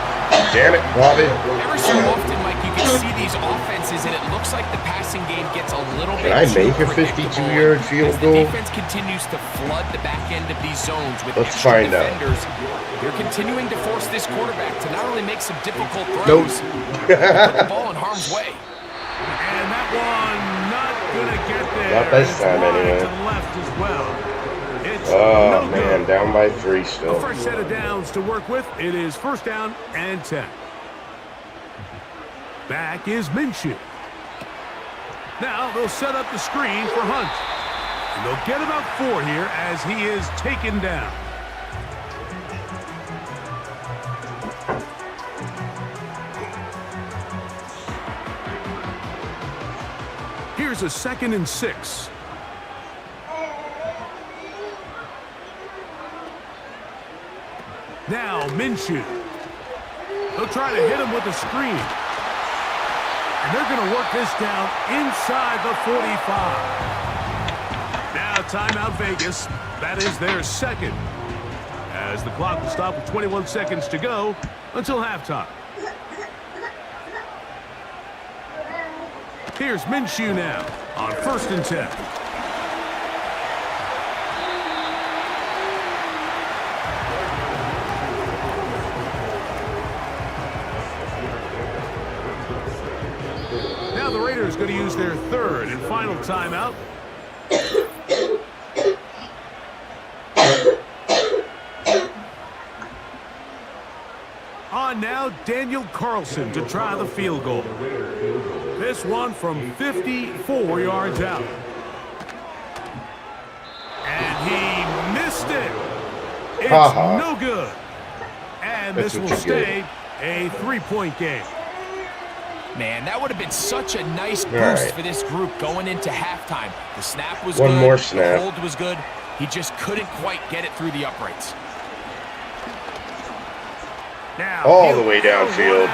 Damn it, Bobby. Every so often, Mike, you can see these offenses, and it looks like the passing game gets a little bit. Can I make a 52-yard field goal? The defense continues to flood the back end of these zones with Let's extra find out. defenders. They're continuing to force this quarterback to not only make some difficult throws, Nope. but put the ball in harm's way. And that one not gonna get there. Not this time, To anyway. the left as well. It's Oh, no man, good. down by 3 A still. fresh set of downs to work with. It is first down and 10. Back is Minshew. Now they'll set up the screen for Hunt. And they'll get about 4 here as he is taken down. Here's a 2nd and 6. Now Minshew. They'll try to hit him with a screen. And they're going to work this down inside the 45. Now timeout Vegas. That is their second. As the clock will stop with 21 seconds to go until halftime. Here's Minshew now on 1st and 10. Now the Raiders going to use their 3rd and final timeout. On now, Daniel Carlson to try the field goal. This one from 54 yards out. And he missed it. It's no good. And this will stay a 3-point game. Man, that would have been such a nice boost for this group going into halftime. The snap was good. One more snap. The hold was good. He just couldn't quite get it through the uprights. Now, all the way downfield.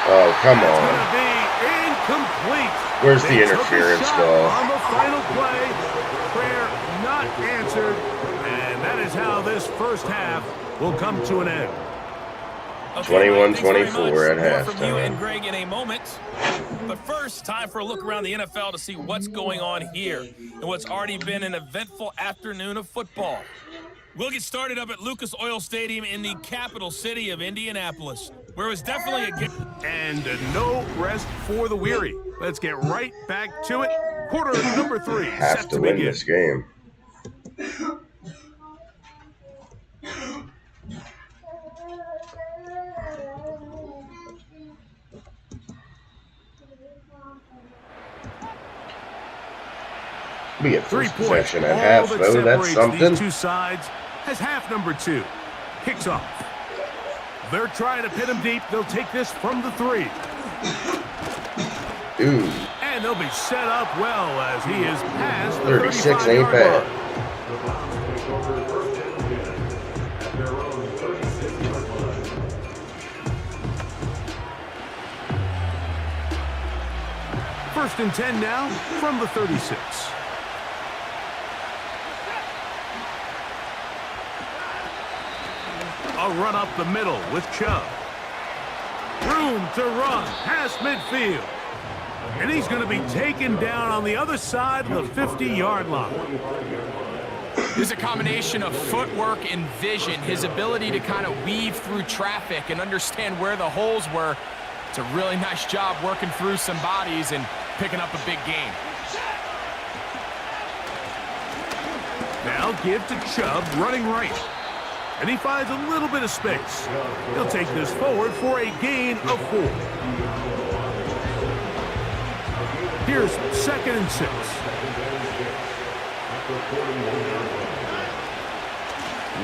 Oh, come on. Incomplete. Where's the interference call? On the final play, prayer not answered, and that is how this first half will come to an end. 21-24 at From you and halftime. Greg in a moment. But first, time for a look around the NFL to see what's going on here and what's already been an eventful afternoon of football. We'll get started up at Lucas Oil Stadium in the capital city of Indianapolis, where it was definitely a game. And no rest for the weary. Let's get right back to it. Quarter number 3 Have set to to win begin. this game. We get 3 first points. possession at All half, that though. That's separates something. these two sides as half number 2 kicks off. They're trying to pit him deep. They'll take this from the 3. Ooh, And they'll be set up well as he is past the 36 ain't 35-yard bad. mark. First and 10 now from the 36. A run up the middle with Chubb. Room to run past midfield. And he's going to be taken down on the other side of the 50-yard line. There's a combination of footwork and vision, his ability to kind of weave through traffic and understand where the holes were. It's a really nice job working through some bodies and picking up a big gain. Now give to Chubb, running right. And he finds a little bit of space. He'll take this forward for a gain of 4. Here's 2nd and 6.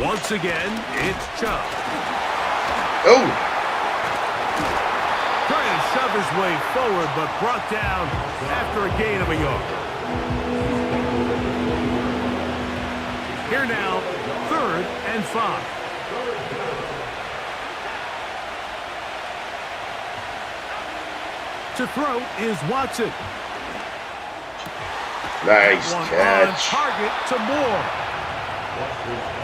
Once again, it's Chubb. Oh! Trying to shove his way forward, but brought down after a gain of a yard. Here now, 3rd and 5. To throw is Watson. Nice One catch. on target to Moore.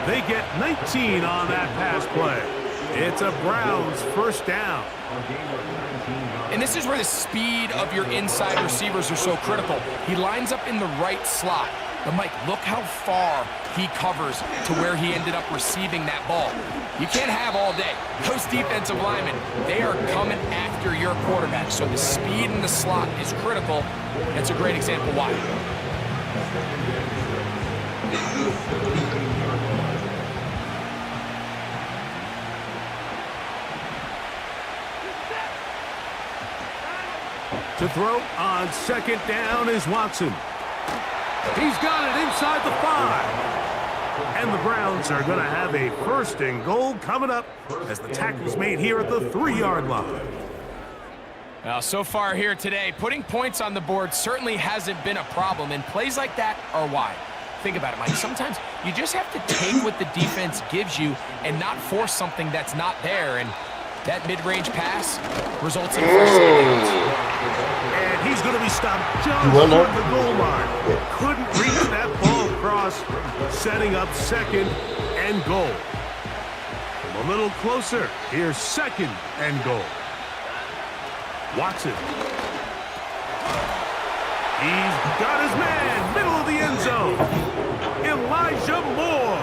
They get 19 on that pass play. It's a Browns 1st down. And this is where the speed of your inside receivers are so critical. He lines up in the right slot. But Mike, look how far he covers to where he ended up receiving that ball. You can't have all day. Those defensive linemen, they are coming after your quarterback. So the speed in the slot is critical. That's a great example why. To throw on 2nd down is Watson. He's got it inside the 5. And the Browns are going to have a 1st and goal coming up as the tackle's made here at the 3-yard line. Now, so far here today, putting points on the board certainly hasn't been a problem, and plays like that are why. Think about it, Mike. Sometimes you just have to take what the defense gives you and not force something that's not there, and that mid-range pass results in 1st downs. And he's going to be stopped just short of the goal line. Couldn't reach that ball across, setting up 2nd and goal. From a little closer, here's 2nd and goal. Watson. He's got his man, middle of the end zone. Elijah Moore.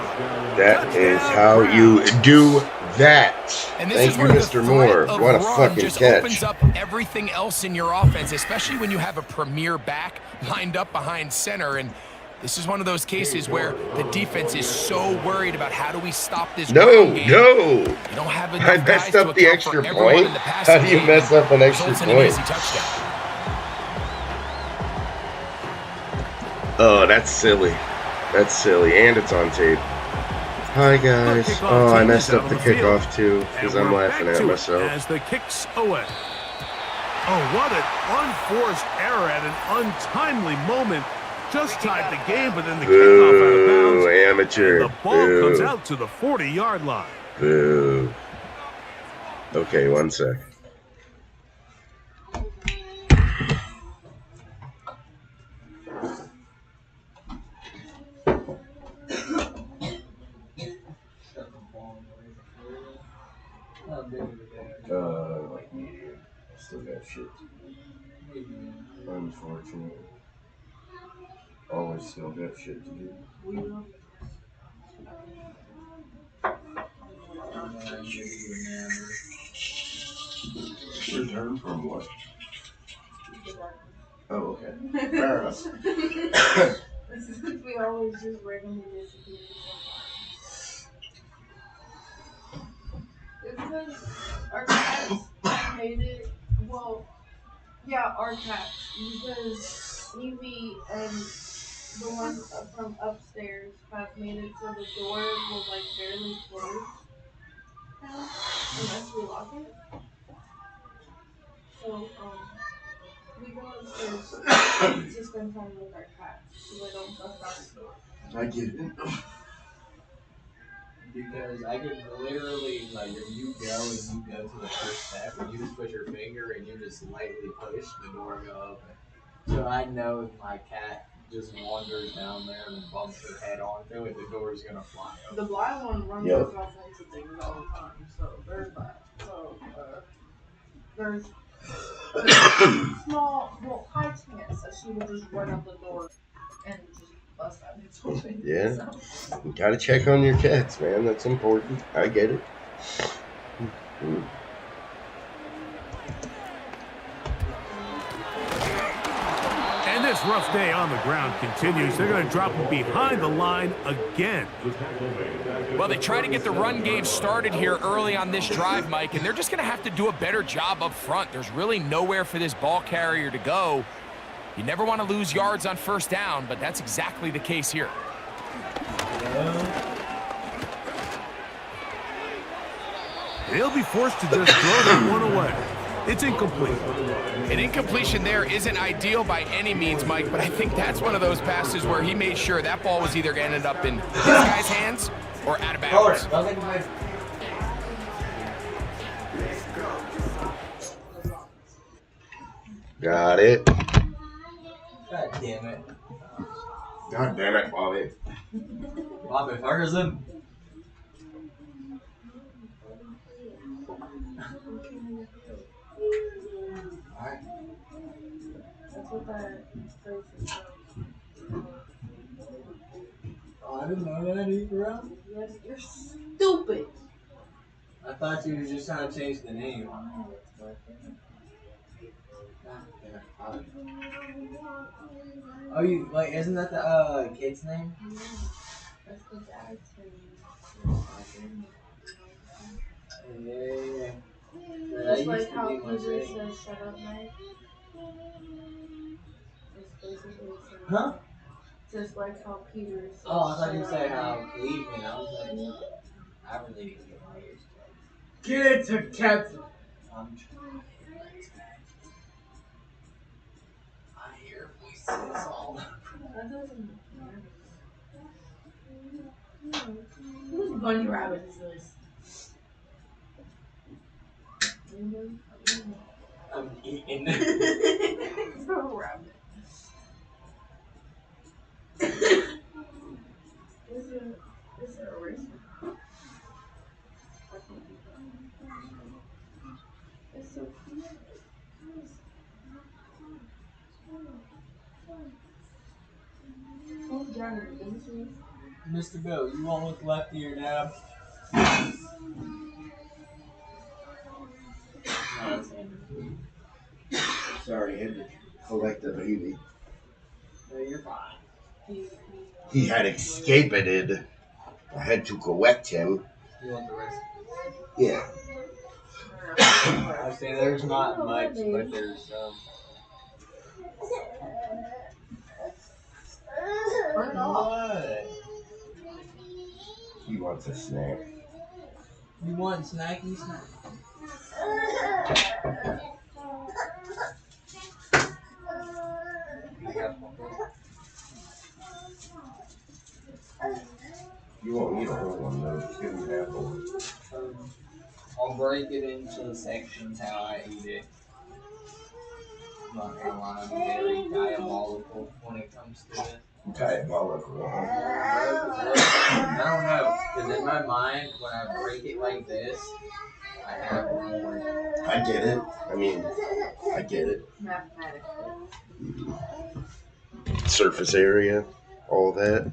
That is how you do that. And this Thank is you, where the Mr. Moore. threat of What a run fucking just catch. opens up everything else in your offense, especially when you have a premier back lined up behind center. And this is one of those cases where the defense is so worried about how do we stop this ground game. No. You don't have enough I guys messed to up the account extra for everyone point. in the passing How do you game, mess up an extra results in an point? easy touchdown. Oh, that's silly. That's silly. And it's on tape. Hi, guys. Oh, I messed up the kickoff, too, because I'm laughing at myself. As the kick's away. Oh, what an unforced error at an untimely moment. Just tied the game, but then the kickoff out of bounds. Amateur. And the ball comes out to the 40-yard line. Boo. Okay, 1 sec. Like medium. Still got shit to do. Unfortunately. Always still got shit to do. Return from what? Oh, okay. Fair enough. We always just randomly disappear. It's because our cats made it. Well, yeah, our cats. Because Evie and the one from upstairs have made it so the door will like barely close now unless we lock it. So we go upstairs to spend time with our cats so they don't bust out the door. I get it. Because I can literally, like, if you go and you go to the first step and you just put your finger and you just lightly push, the door will open. So I know if my cat just wanders down there and bumps her head onto it, the door's gonna fly open. The black one runs herself into things all the time, so there's that. So, there's small, well, high chance that she will just run out the door and just bust out. It's Yeah. You gotta check on your cats, man. That's important. I get it. And this rough day on the ground continues. They're going to drop him behind the line again. Well, they try to get the run game started here early on this drive, Mike, and they're just going to have to do a better job up front. There's really nowhere for this ball carrier to go. You never want to lose yards on first down, but that's exactly the case here. They'll be forced to just throw that one away. It's incomplete. An incompletion there isn't ideal by any means, Mike, but I think that's one of those passes where he made sure that ball was either going to end up in this guy's hands or out of bounds. Got it. God damn it. God damn it, Bobby. Bobby Ferguson. Alright. That's what that phrase is from. Oh, I didn't know that either. Yes, you're stupid. I thought you were just trying to change the name. Oh, you like? Isn't that the kid's name? That's the dad's name. Yeah. Just like how Peter says, "Shut up, Mike." It's basically saying. Huh? Just like how Peter says. Oh, I thought you said how Cleveland. I was like, I really need to get my ears closed. Get it to Captain. I'm trying. I hear voices all over. That doesn't matter. Whose bunny rabbit is this? I'm eating. It's not a rabbit. Is it a racer? It's so cute. Who's driving? Mr. Bill, you won't look left to your dad. Sorry, I had to collect the baby. No, you're fine. He had escaped. I had to collect him. You want the rest? Yeah. I say there's not much, but there's What? He wants a snack. You want snacky snack? You won't need a whole one though. Just give him half of it. I'll break it into the sections how I eat it. I'm not gonna lie, I'm very diabolical when it comes to it. Diabolical. I don't know, because in my mind, when I break it like this, I have more. I get it. I mean, I get it. Mathematically. Surface area, all that.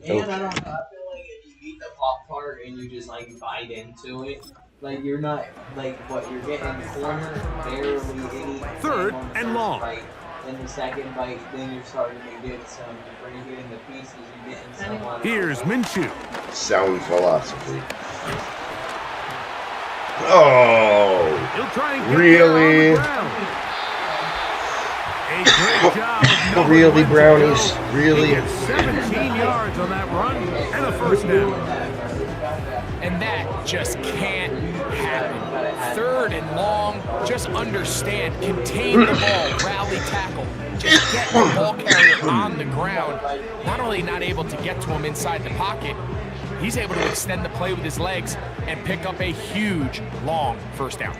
And I don't know, I feel like if you eat the Pop-Tart and you just like bite into it, like you're not, like what you're getting in the corner, barely any. Third and long. Bite. Then the second bite, then you're starting to get some, when you get into pieces, you're getting some. Here's Minshew. Sound philosophy. Oh, He'll try and get really? A great job. Really, Brownies? Really? He gets 17 yards on that run and a first down. And that just can't happen. Third and long, just understand, contain the ball, rally tackle. Just get the ball carrier on the ground. Not only not able to get to him inside the pocket, he's able to extend the play with his legs and pick up a huge, long first down.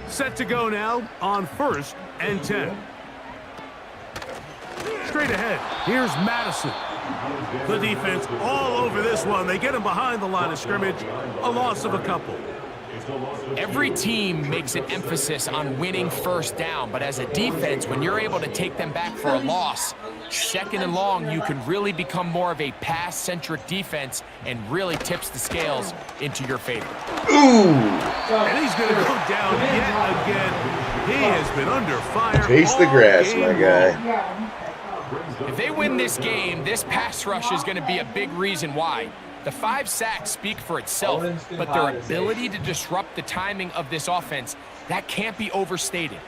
Set to go now on 1st and 10. Straight ahead, here's Madison. The defense all over this one. They get him behind the line of scrimmage, a loss of a couple. Every team makes an emphasis on winning first down, but as a defense, when you're able to take them back for a loss, second and long, you can really become more of a pass-centric defense and really tips the scales into your favor. Ooh! And he's going to go down yet again. He has been under fire. Taste the grass, my guy. If they win this game, this pass rush is going to be a big reason why. The 5 sacks speak for itself, but their ability to disrupt the timing of this offense, that can't be overstated.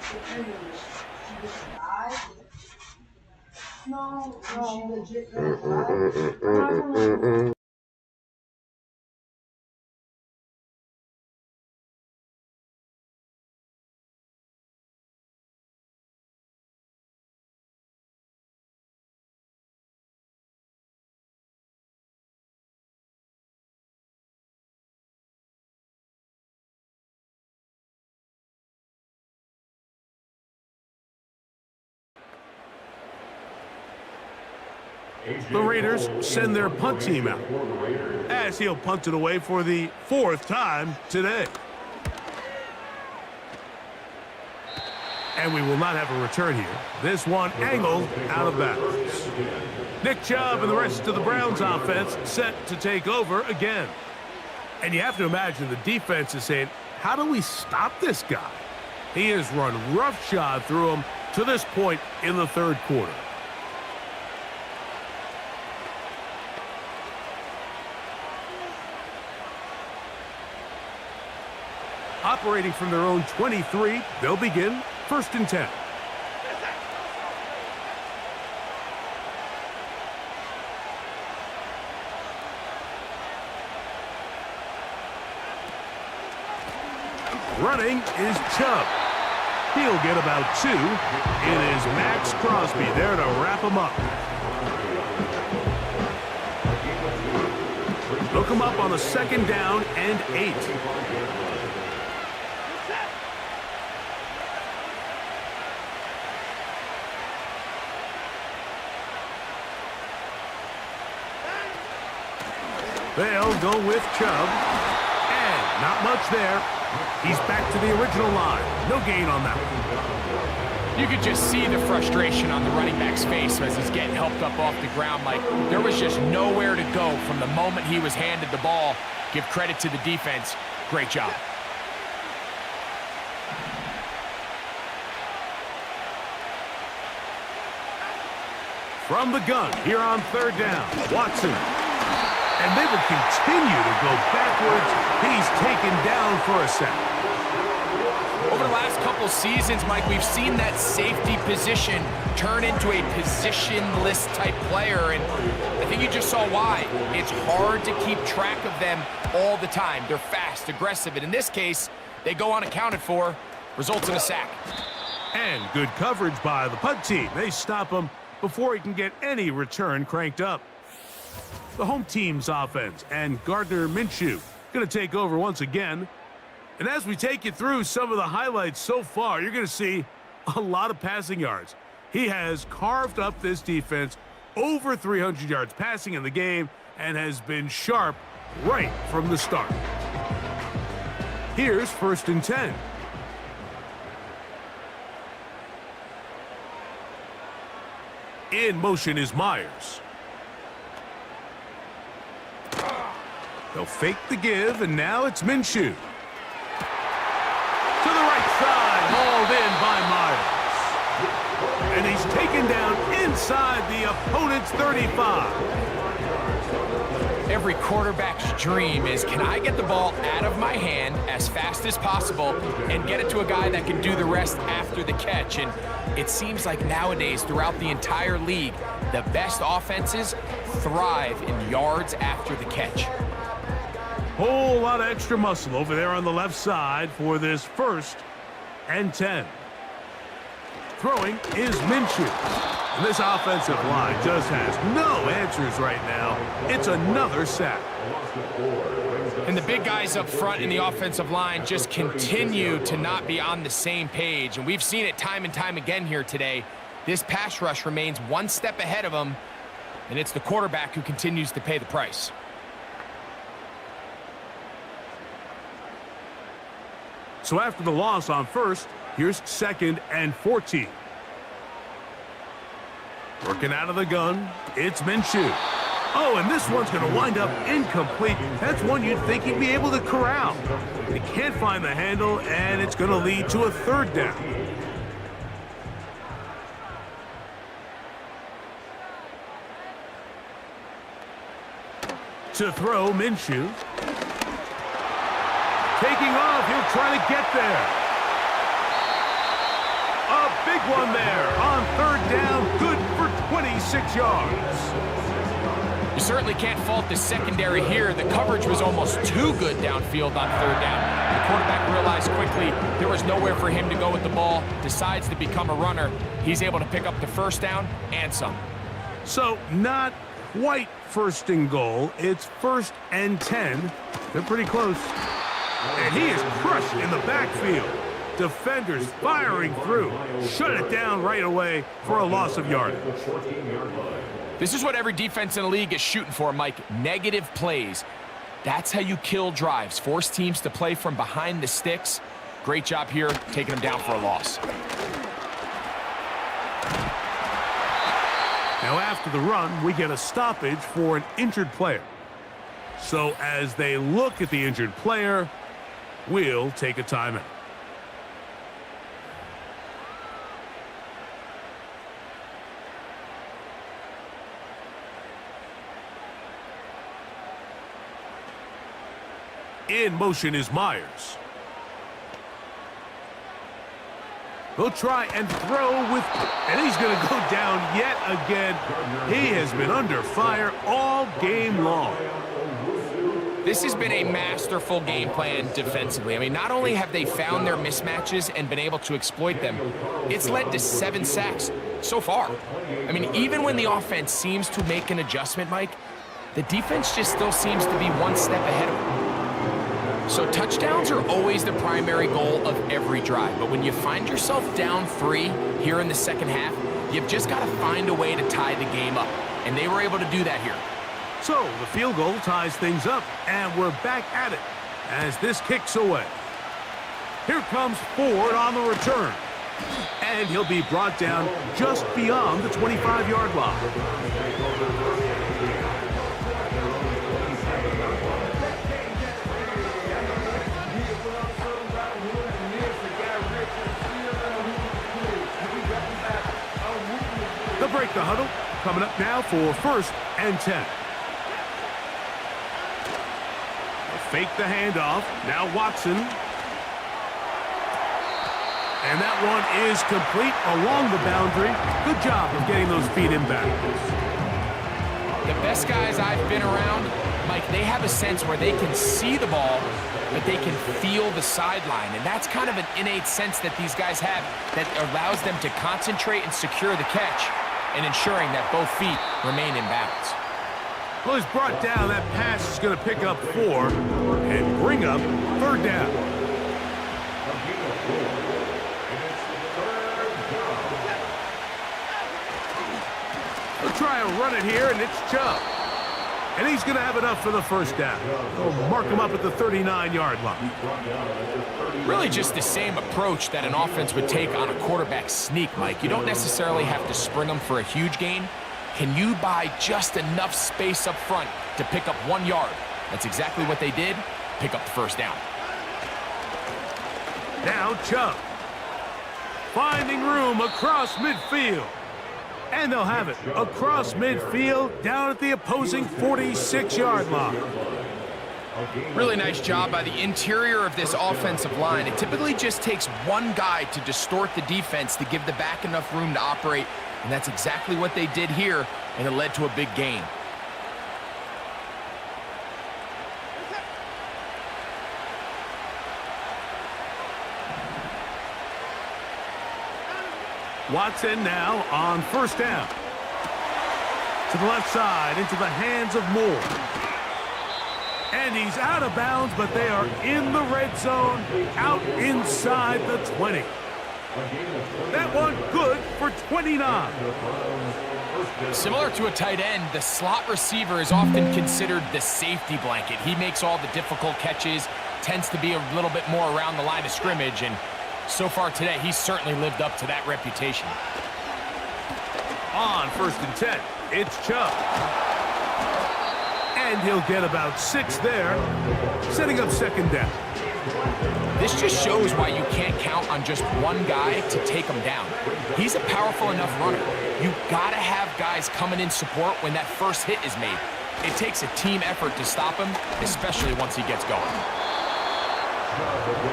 The Raiders send their punt team out, as he'll punt it away for the 4th time today. And we will not have a return here. This one angled out of bounds. Nick Chubb and the rest of the Browns offense set to take over again. And you have to imagine the defense is saying, how do we stop this guy? He has run roughshod through him to this point in the 3rd quarter. Operating from their own 23, they'll begin 1st and 10. Running is Chubb. He'll get about 2. It is Max Crosby there to wrap him up. They'll come up on a 2nd down and 8. They'll go with Chubb, and not much there. He's back to the original line. No gain on that one. You could just see the frustration on the running back's face as he's getting helped up off the ground. Like, there was just nowhere to go from the moment he was handed the ball. Give credit to the defense. Great job. From the gun, here on 3rd down, Watson. And they will continue to go backwards. He's taken down for a sack. Over the last couple seasons, Mike, we've seen that safety position turn into a positionless type player, and I think you just saw why. It's hard to keep track of them all the time. They're fast, aggressive, and in this case, they go unaccounted for, results in a sack. And good coverage by the punt team. They stop him before he can get any return cranked up. The home team's offense and Gardner Minshew going to take over once again. And as we take you through some of the highlights so far, you're going to see a lot of passing yards. He has carved up this defense, over 300 yards passing in the game, and has been sharp right from the start. Here's 1st and 10. In motion is Myers. They'll fake the give, and now it's Minshew. To the right side, hauled in by Myers. And he's taken down inside the opponent's 35. Every quarterback's dream is, can I get the ball out of my hand as fast as possible and get it to a guy that can do the rest after the catch? And it seems like nowadays, throughout the entire league, the best offenses thrive in yards after the catch. Whole lot of extra muscle over there on the left side for this 1st and 10. Throwing is Minshew. And this offensive line just has no answers right now. It's another sack. And the big guys up front in the offensive line just continue to not be on the same page. And we've seen it time and time again here today. This pass rush remains one step ahead of them, and it's the quarterback who continues to pay the price. So after the loss on first, here's 2nd and 14. Working out of the gun, it's Minshew. Oh, and this one's going to wind up incomplete. That's one you'd think he'd be able to corral. He can't find the handle, and it's going to lead to a 3rd down. To throw, Minshew. Taking off, he'll try to get there. A big one there on 3rd down, good for 26 yards. You certainly can't fault the secondary here. The coverage was almost too good downfield on 3rd down. The quarterback realized quickly there was nowhere for him to go with the ball, decides to become a runner. He's able to pick up the 1st down and some. So not quite 1st and goal. It's 1st and 10. They're pretty close. And he is crushed in the backfield. Defenders firing through. Shut it down right away for a loss of yardage. This is what every defense in the league is shooting for, Mike. Negative plays. That's how you kill drives. Force teams to play from behind the sticks. Great job here, taking them down for a loss. Now after the run, we get a stoppage for an injured player. So as they look at the injured player, we'll take a timeout. In motion is Myers. He'll try and throw and he's going to go down yet again. He has been under fire all game long. This has been a masterful game plan defensively. I mean, not only have they found their mismatches and been able to exploit them, it's led to 7 sacks so far. I mean, even when the offense seems to make an adjustment, Mike, the defense just still seems to be one step ahead of them. So touchdowns are always the primary goal of every drive. But when you find yourself down 3 here in the 2nd half, you've just got to find a way to tie the game up. And they were able to do that here. So the field goal ties things up, and we're back at it as this kicks away. Here comes Ford on the return. And he'll be brought down just beyond the 25-yard line. They'll break the huddle. Coming up now for 1st and 10. They'll fake the handoff. Now Watson. And that one is complete along the boundary. Good job of getting those feet in back. The best guys I've been around, Mike, they have a sense where they can see the ball, but they can feel the sideline. And that's kind of an innate sense that these guys have that allows them to concentrate and secure the catch and ensuring that both feet remain in balance. Well, he's brought down. That pass is going to pick up 4 and bring up 3rd down. We'll try and run it here, and it's Chubb. And he's going to have enough for the 1st down. They'll mark him up at the 39-yard line. Really just the same approach that an offense would take on a quarterback sneak, Mike. You don't necessarily have to spring them for a huge gain. Can you buy just enough space up front to pick up 1 yard? That's exactly what they did. Pick up the 1st down. Now Chubb. Finding room across midfield. And they'll have it across midfield down at the opposing 46-yard line. Really nice job by the interior of this offensive line. It typically just takes one guy to distort the defense to give the back enough room to operate, and that's exactly what they did here, and it led to a big gain. Watson now on 1st down. To the left side, into the hands of Moore. And he's out of bounds, but they are in the red zone, out inside the 20. That one good for 29. Similar to a tight end, the slot receiver is often considered the safety blanket. He makes all the difficult catches. tends to be a little bit more around the line of scrimmage, and so far today, he's certainly lived up to that reputation. On 1st and 10, it's Chubb. And he'll get about 6 there, setting up 2nd down. This just shows why you can't count on just one guy to take him down. He's a powerful enough runner. You gotta have guys coming in support when that first hit is made. It takes a team effort to stop him, especially once he gets going.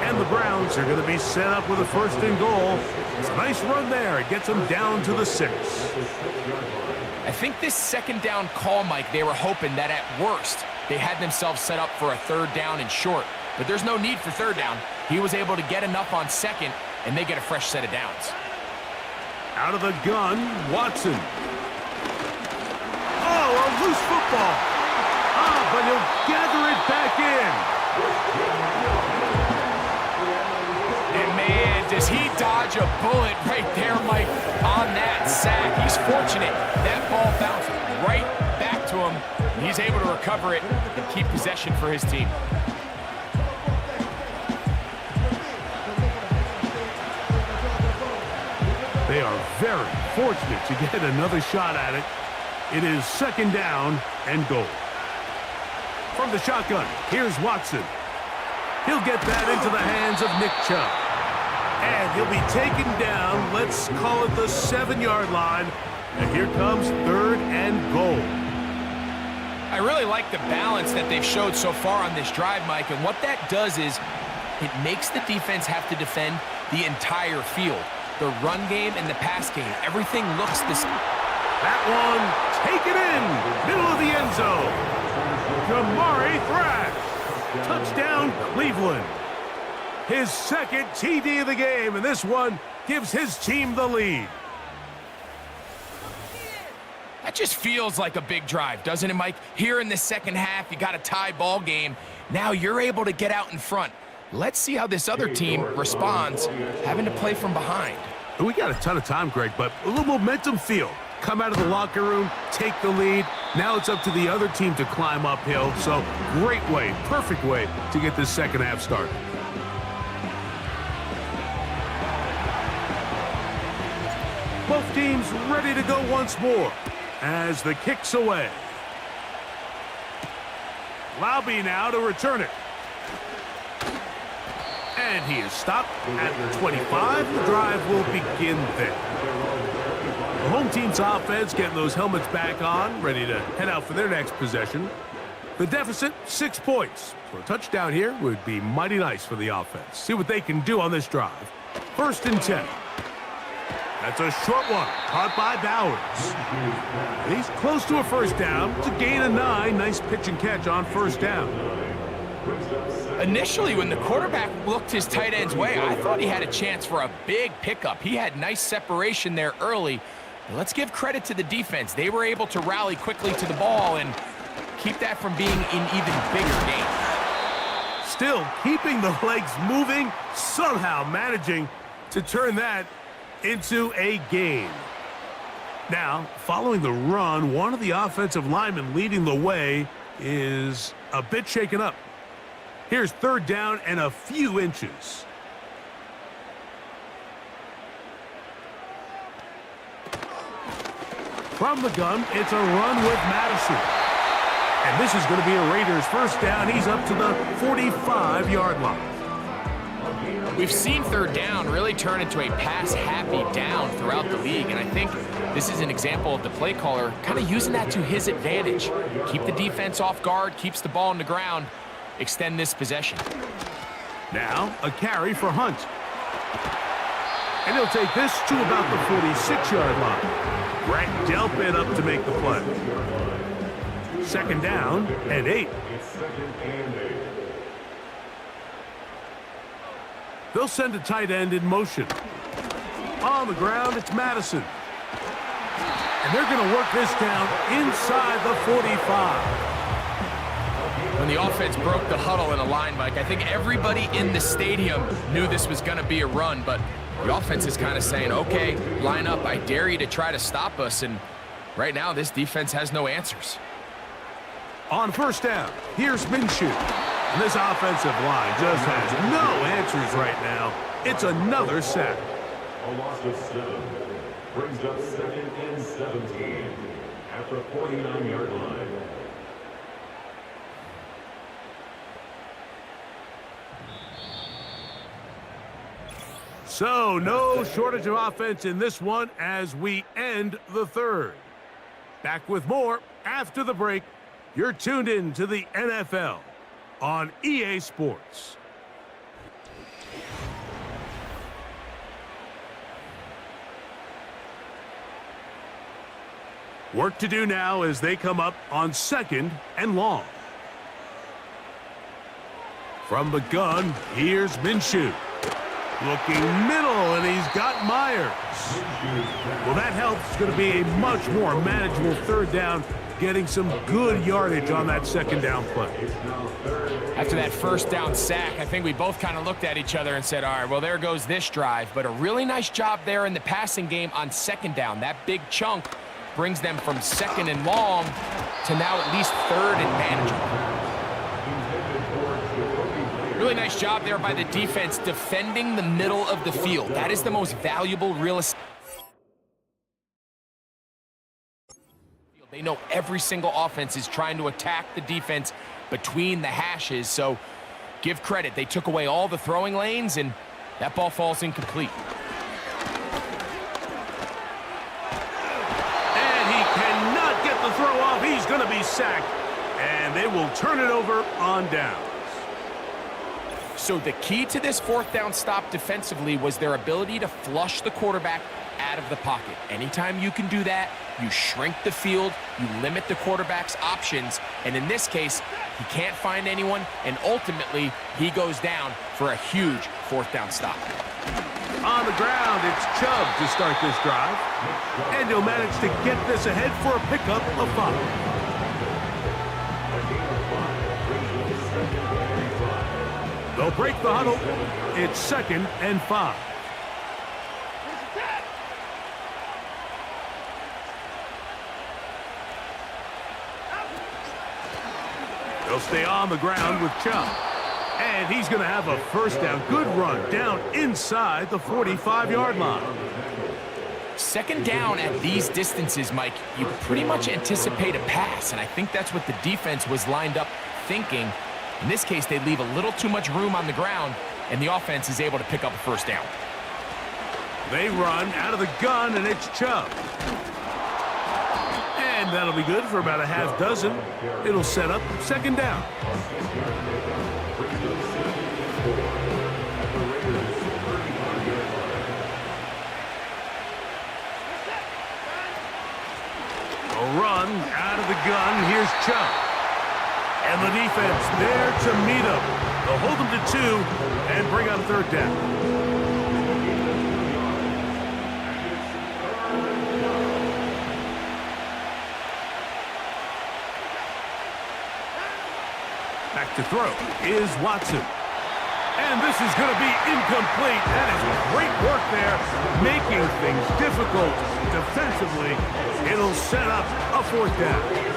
And the Browns are going to be set up with a 1st and goal. It's a nice run there. It gets them down to the 6. I think this 2nd down call, Mike, they were hoping that at worst, they had themselves set up for a 3rd down and short. But there's no need for 3rd down. He was able to get enough on 2nd, and they get a fresh set of downs. Out of the gun, Watson. Oh, a loose football. But he'll gather it back in. And man, does he dodge a bullet right there, Mike, on that sack. He's fortunate. That ball bounced right back to him. He's able to recover it and keep possession for his team. They are very fortunate to get another shot at it. It is 2nd down and goal. From the shotgun, here's Watson. He'll get that into the hands of Nick Chubb. And he'll be taken down, let's call it the 7-yard line. And here comes 3rd and goal. I really like the balance that they've showed so far on this drive, Mike. And what that does is it makes the defense have to defend the entire field. The run game and the pass game, everything looks the same. That one, take it in, middle of the end zone. Jamari Thrash, touchdown Cleveland. His 2nd TD of the game, and this one gives his team the lead. That just feels like a big drive, doesn't it, Mike? Here in the 2nd half, you got a tie ball game. Now you're able to get out in front. Let's see how this other team responds, having to play from behind. We got a ton of time, Greg, but a little momentum feel. Come out of the locker room, take the lead. Now it's up to the other team to climb uphill. So great way, perfect way to get this 2nd half started. Both teams ready to go once more as the kick's away. Laube now to return it. And he is stopped at the 25. The drive will begin there. The home team's offense getting those helmets back on, ready to head out for their next possession. The deficit, 6 points. So a touchdown here would be mighty nice for the offense. See what they can do on this drive. 1st and 10. That's a short one, caught by Bowers. He's close to a 1st down. It's a gain of 9. Nice pitch and catch on 1st down. Initially, when the quarterback looked his tight end's way, I thought he had a chance for a big pickup. He had nice separation there early. But let's give credit to the defense. They were able to rally quickly to the ball and keep that from being an even bigger game. Still keeping the legs moving, somehow managing to turn that into a gain. Now, following the run, one of the offensive linemen leading the way is a bit shaken up. Here's 3rd down and a few inches. From the gun, it's a run with Madison. And this is going to be a Raiders 1st down. He's up to the 45-yard line. We've seen 3rd down really turn into a pass-happy down throughout the league, and I think this is an example of the play caller kind of using that to his advantage. Keep the defense off guard, keeps the ball on the ground, extend this possession. Now, a carry for Hunt. And he'll take this to about the 46-yard line. Brett Delpit up to make the play. 2nd down and 8. They'll send a tight end in motion. On the ground, it's Madison. And they're going to work this down inside the 45. When the offense broke the huddle in a line, Mike, I think everybody in the stadium knew this was going to be a run, but the offense is kind of saying, okay, line up, I dare you to try to stop us, and right now this defense has no answers. On 1st down, here's Minshew. And this offensive line just has no answers right now. It's another sack. A loss of 7 brings up 2nd and 17 at the 49-yard line. So, no shortage of offense in this one as we end the third. Back with more after the break. You're tuned in to the NFL on EA Sports. Work to do now as they come up on 2nd and long. From the gun, here's Minshew. Looking middle, and he's got Myers. Well, that helps. It's going to be a much more manageable third down, getting some good yardage on that 2nd down play. After that first down sack, I think we both kind of looked at each other and said, all right, well, there goes this drive. But a really nice job there in the passing game on 2nd down. That big chunk brings them from 2nd and long to now at least 3rd and manageable. Really nice job there by the defense defending the middle of the field. That is the most valuable real estate. They know every single offense is trying to attack the defense between the hashes, so give credit. They took away all the throwing lanes, and that ball falls incomplete. And he cannot get the throw off. He's going to be sacked, and they will turn it over on down. So the key to this 4th down stop defensively was their ability to flush the quarterback out of the pocket. Anytime you can do that, you shrink the field, you limit the quarterback's options, and in this case, he can't find anyone, and ultimately, he goes down for a huge 4th down stop. On the ground, it's Chubb to start this drive, and he'll manage to get this ahead for a pickup of 5. They'll break the huddle. It's 2nd and 5. They'll stay on the ground with Chubb. And he's going to have a first down. Good run down inside the 45-yard line. 2nd down at these distances, Mike, you pretty much anticipate a pass, and I think that's what the defense was lined up thinking. In this case, they leave a little too much room on the ground, and the offense is able to pick up a first down. They run out of the gun, and it's Chubb. And that'll be good for about a half dozen. It'll set up 2nd down. A run out of the gun. Here's Chubb. And the defense there to meet him. They'll hold him to 2 and bring on 3rd down. Back to throw is Watson. And this is going to be incomplete. That is great work there, making things difficult defensively. It'll set up a 4th down.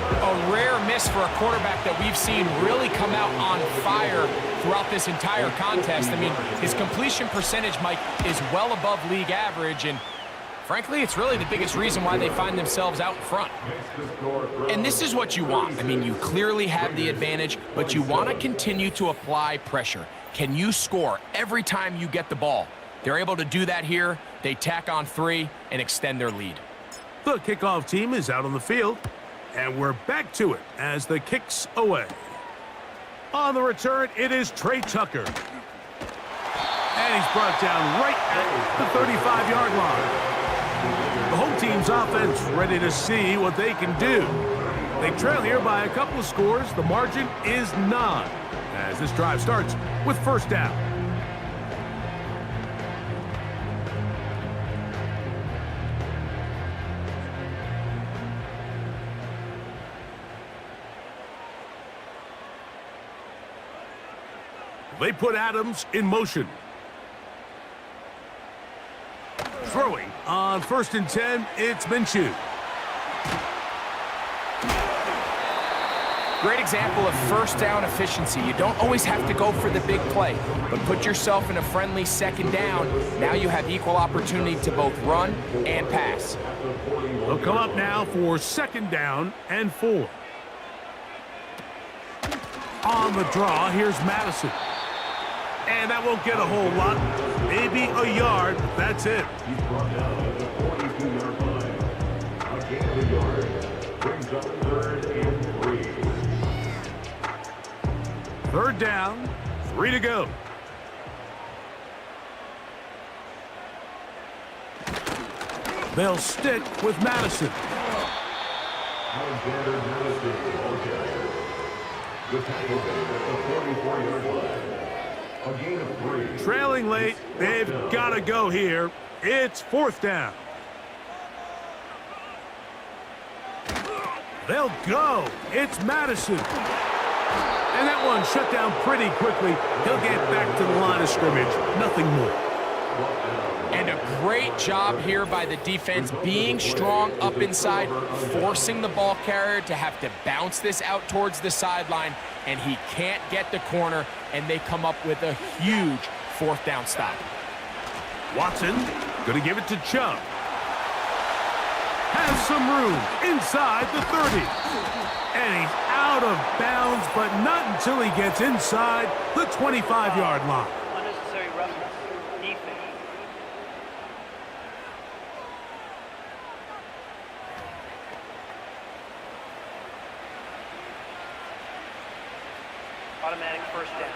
A rare miss for a quarterback that we've seen really come out on fire throughout this entire contest. I mean, his completion percentage, Mike, is well above league average, and frankly, it's really the biggest reason why they find themselves out in front. And this is what you want. I mean, you clearly have the advantage, but you want to continue to apply pressure. Can you score every time you get the ball? They're able to do that here. They tack on 3 and extend their lead. The kickoff team is out on the field. And we're back to it as the kick's away. On the return, it is Trey Tucker. And he's brought down right at the 35-yard line. The home team's offense ready to see what they can do. They trail here by a couple of scores. The margin is 9 as this drive starts with 1st down. They put Adams in motion. Throwing on 1st and 10, it's Minshew. Great example of first down efficiency. You don't always have to go for the big play, but put yourself in a friendly second down. Now you have equal opportunity to both run and pass. They'll come up now for 2nd down and 4. On the draw, here's Madison. And that won't get a whole lot. Maybe a yard, but that's it. He's brought down at the 42-yard line. A gain of a yard brings up 3rd and 3. 3rd down, 3 to go. They'll stick with Madison. Alexander Madison, ball carrier. The tackle at the 44-yard line. A gain of 3. Trailing late, they've got to go here. It's 4th down. They'll go. It's Madison. And that one shut down pretty quickly. He'll get back to the line of scrimmage. Nothing more. And a great job here by the defense, being strong up inside, forcing the ball carrier to have to bounce this out towards the sideline, and he can't get the corner, and they come up with a huge 4th down stop. Watson going to give it to Chubb. Has some room inside the 30. And he's out of bounds, but not until he gets inside the 25-yard line. Unnecessary roughness. Defense. Automatic 1st down.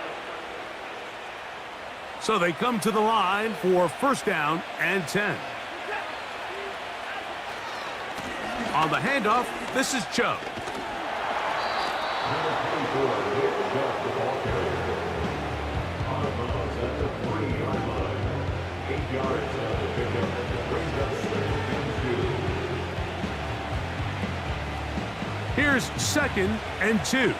So they come to the line for 1st down and 10. On the handoff, this is Chubb. Number 24, Nick Chubb, the ball carrier. On the bounce at the 3-yard line. 8 yards on the pickup. Brings up 2nd and 2. Here's 2nd and 2.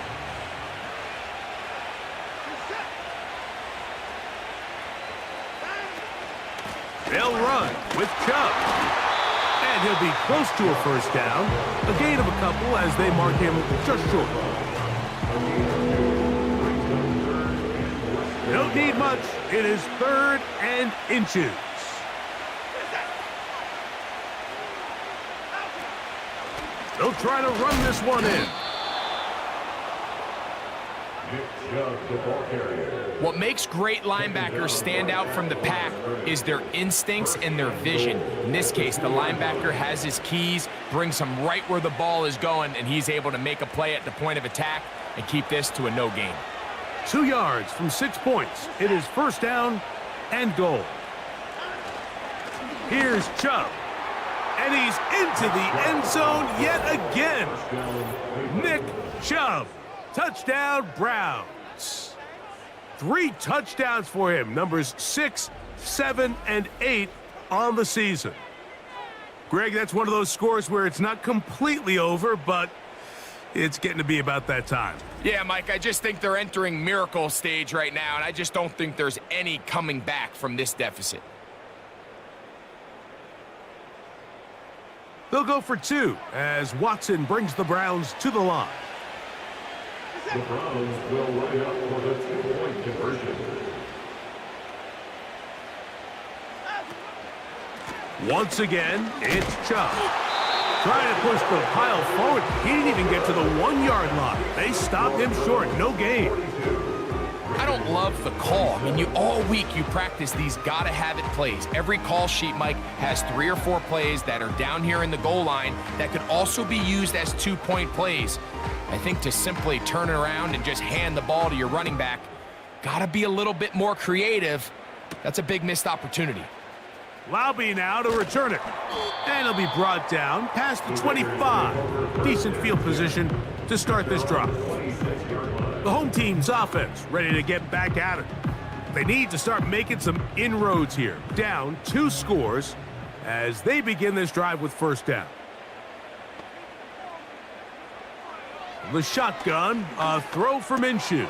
They'll run with Chubb. And he'll be close to a 1st down. A gain of a couple as they mark him just short. Don't need much. It is 3rd and inches. They'll try to run this one in. Nick Chubb, the ball carrier. What makes great linebackers stand out from the pack is their instincts and their vision. In this case, the linebacker has his keys, brings him right where the ball is going, and he's able to make a play at the point of attack and keep this to a no gain. 2 yards from 6 points. It is 1st down and goal. Here's Chubb. And he's into the end zone yet again. Nick Chubb. Touchdown, Browns. 3 touchdowns for him. Numbers 6, 7, and 8 on the season. Greg, that's one of those scores where it's not completely over, but it's getting to be about that time. Yeah, Mike, I just think they're entering miracle stage right now, and I just don't think there's any coming back from this deficit. They'll go for 2 as Watson brings the Browns to the line. The Browns will line up for the 2-point conversion. Once again, it's Chubb. Trying to push the pile forward. He didn't even get to the 1-yard line. They stopped him short. No gain. I don't love the call. I mean, all week you practice these gotta-have-it plays. Every call sheet, Mike, has 3 or 4 plays that are down here in the goal line that could also be used as 2-point plays. I think to simply turn it around and just hand the ball to your running back, gotta be a little bit more creative. That's a big missed opportunity. Laube now to return it. And he'll be brought down past the 25. Decent field position to start this drive. The home team's offense ready to get back at it. They need to start making some inroads here. Down 2 scores as they begin this drive with 1st down. The shotgun, a throw for Minshew.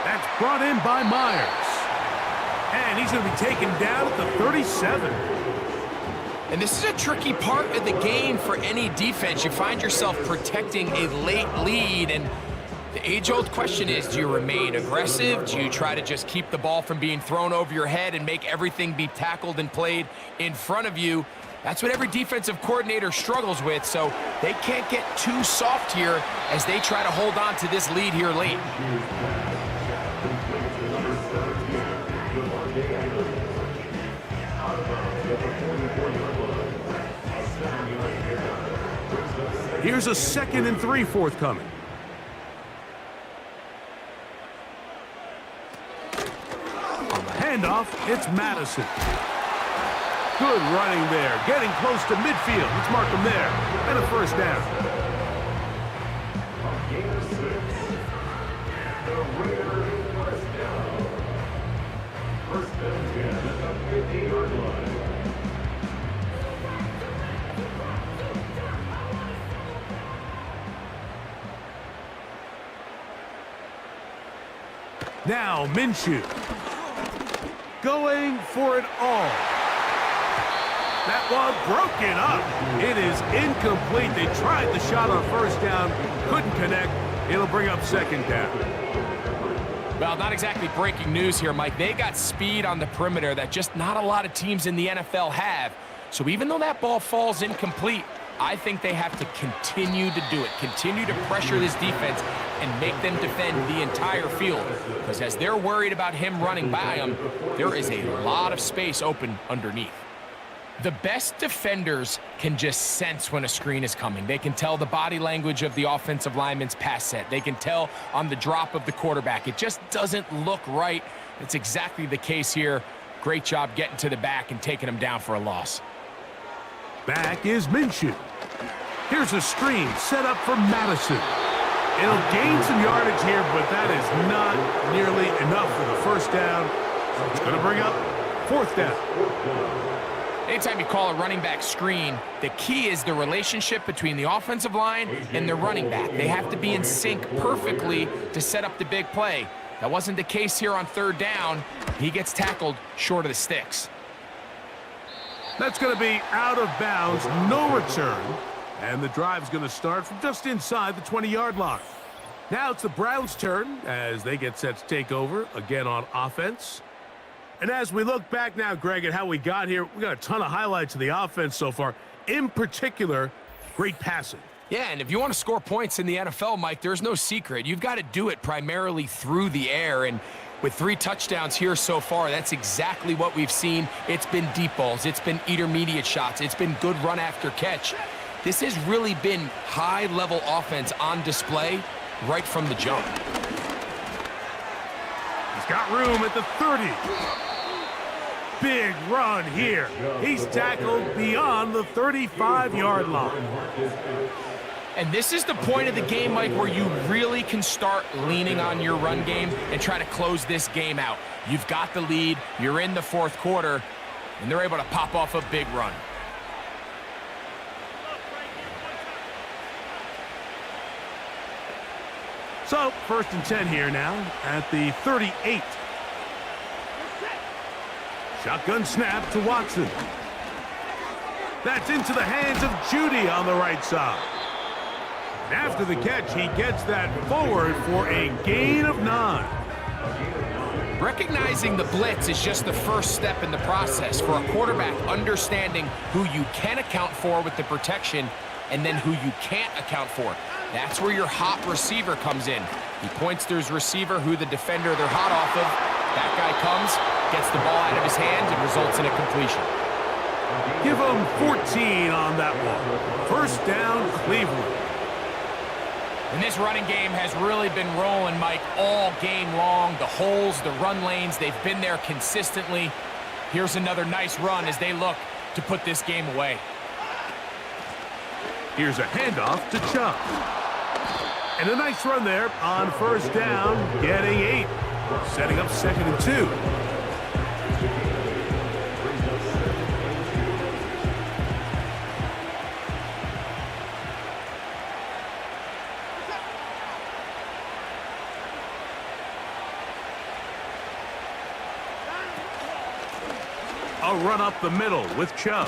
That's brought in by Myers. And he's going to be taken down at the 37. And this is a tricky part of the game for any defense. You find yourself protecting a late lead, and The age-old question is, do you remain aggressive? Do you try to just keep the ball from being thrown over your head and make everything be tackled and played in front of you? That's what every defensive coordinator struggles with, so they can't get too soft here as they try to hold on to this lead here late. Here's a 2nd and 3 forthcoming. On the handoff, it's Madison. Good running there, getting close to midfield. Let's mark him there, and a first down. Now Minshew going for it all. That one broken up. It is incomplete. They tried the shot on first down, couldn't connect. It'll bring up 2nd down. Well, not exactly breaking news here, Mike. They got speed on the perimeter that just not a lot of teams in the NFL have. So even though that ball falls incomplete, I think they have to continue to do it, continue to pressure this defense and make them defend the entire field. Because as they're worried about him running by them, there is a lot of space open underneath. The best defenders can just sense when a screen is coming. They can tell the body language of the offensive lineman's pass set. They can tell on the drop of the quarterback. It just doesn't look right. It's exactly the case here. Great job getting to the back and taking him down for a loss. Back is Minshew. Here's a screen set up for Madison. It'll gain some yardage here, but that is not nearly enough for the first down. It's going to bring up 4th down. Anytime you call a running back screen, the key is the relationship between the offensive line and the running back. They have to be in sync perfectly to set up the big play. That wasn't the case here on 3rd down. He gets tackled short of the sticks. That's going to be out of bounds, no return. And the drive's going to start from just inside the 20-yard line. Now it's the Browns' turn as they get set to take over again on offense. And as we look back now, Greg, at how we got here, we got a ton of highlights of the offense so far. In particular, great passing. Yeah, and if you want to score points in the NFL, Mike, there's no secret. You've got to do it primarily through the air. And with 3 touchdowns here so far, that's exactly what we've seen. It's been deep balls. It's been intermediate shots. It's been good run after catch. This has really been high-level offense on display right from the jump. He's got room at the 30. Big run here. He's tackled beyond the 35-yard line. And this is the point of the game, Mike, where you really can start leaning on your run game and try to close this game out. You've got the lead, you're in the 4th quarter, and they're able to pop off a big run. So, 1st and 10 here now at the 38. Shotgun snap to Watson. That's into the hands of Judy on the right side. And after the catch, he gets that forward for a gain of 9. Recognizing the blitz is just the first step in the process for a quarterback understanding who you can account for with the protection and then who you can't account for. That's where your hot receiver comes in. He points to his receiver who the defender they're hot off of. That guy comes, gets the ball out of his hands, and results in a completion. Give him 14 on that one. First down, Cleveland. And this running game has really been rolling, Mike, all game long. The holes, the run lanes, they've been there consistently. Here's another nice run as they look to put this game away. Here's a handoff to Chubb. And a nice run there on first down, getting 8. Setting up 2nd and 2. A run up the middle with Chubb.